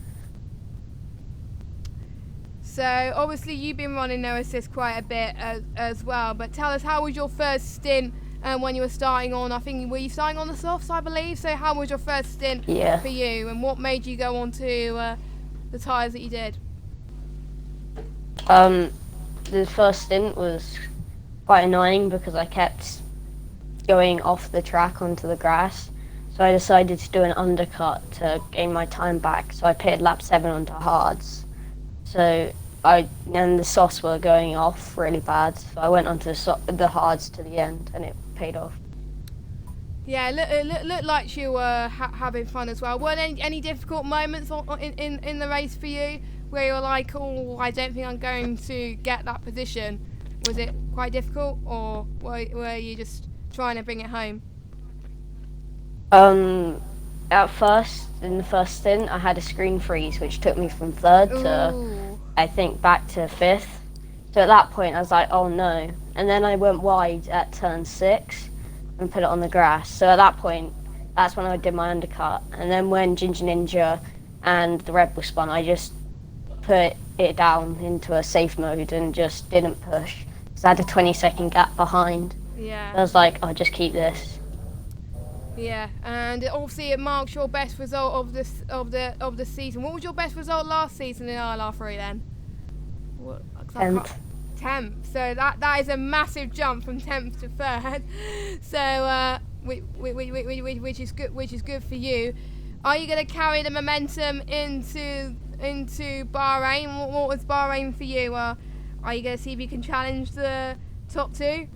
So obviously you've been running no assist quite a bit as well, but tell us, how was your first stint when you were starting on? I think, were you starting on the softs, I believe? So how was your first stint for you, and what made you go on to the tyres that you did? The first stint was quite annoying because I kept going off the track onto the grass, so I decided to do an undercut to gain my time back. So I pitted lap 7 onto hards. So and the softs were going off really bad, so I went onto the hards to the end, and it paid off. Yeah, it looked like you were having fun as well. Weren't any difficult moments in the race for you where you were like, oh, I don't think I'm going to get that position? Was it quite difficult, or were you just trying to bring it home? At first, in the first stint, I had a screen freeze, which took me from 3rd to, I think, back to 5th. So at that point, I was like, oh no. And then I went wide at turn 6 and put it on the grass. So at that point, that's when I did my undercut. And then when Ginger Ninja and the Red Bull spun, I just put it down into a safe mode and just didn't push. So I had a 20-second gap behind. Yeah. I was like, I'll just keep this. Yeah, and obviously it marks your best result of the season. What was your best result last season in ILR3 then? 10th. 10th. So that is a massive jump from 10th to 3rd. So which is good for you. Are you going to carry the momentum into Bahrain? What was Bahrain for you? Are you going to see if you can challenge the top 2?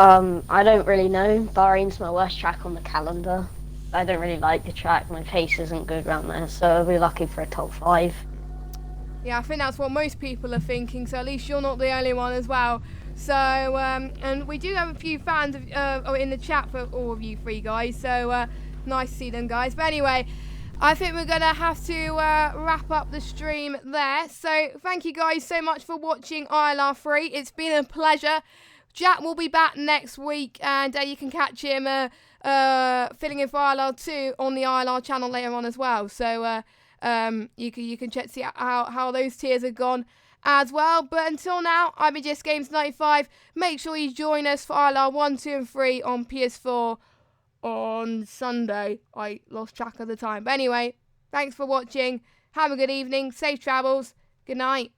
I don't really know. Bahrain's my worst track on the calendar. I don't really like the track. My pace isn't good around there, so I'll be lucky for a top 5. Yeah, I think that's what most people are thinking, so at least you're not the only one as well. So, and we do have a few fans in the chat for all of you 3 guys, so nice to see them, guys. But anyway, I think we're going to have to wrap up the stream there. So thank you guys so much for watching ILR3. It's been a pleasure. Jack will be back next week, and you can catch him filling in for ILR2 on the ILR channel later on as well. So you can check to see how those tiers have gone as well. But until now, I've been Just Games 95. Make sure you join us for ILR 1, 2 and 3 on PS4 on Sunday. I lost track of the time. But anyway, thanks for watching. Have a good evening. Safe travels. Good night.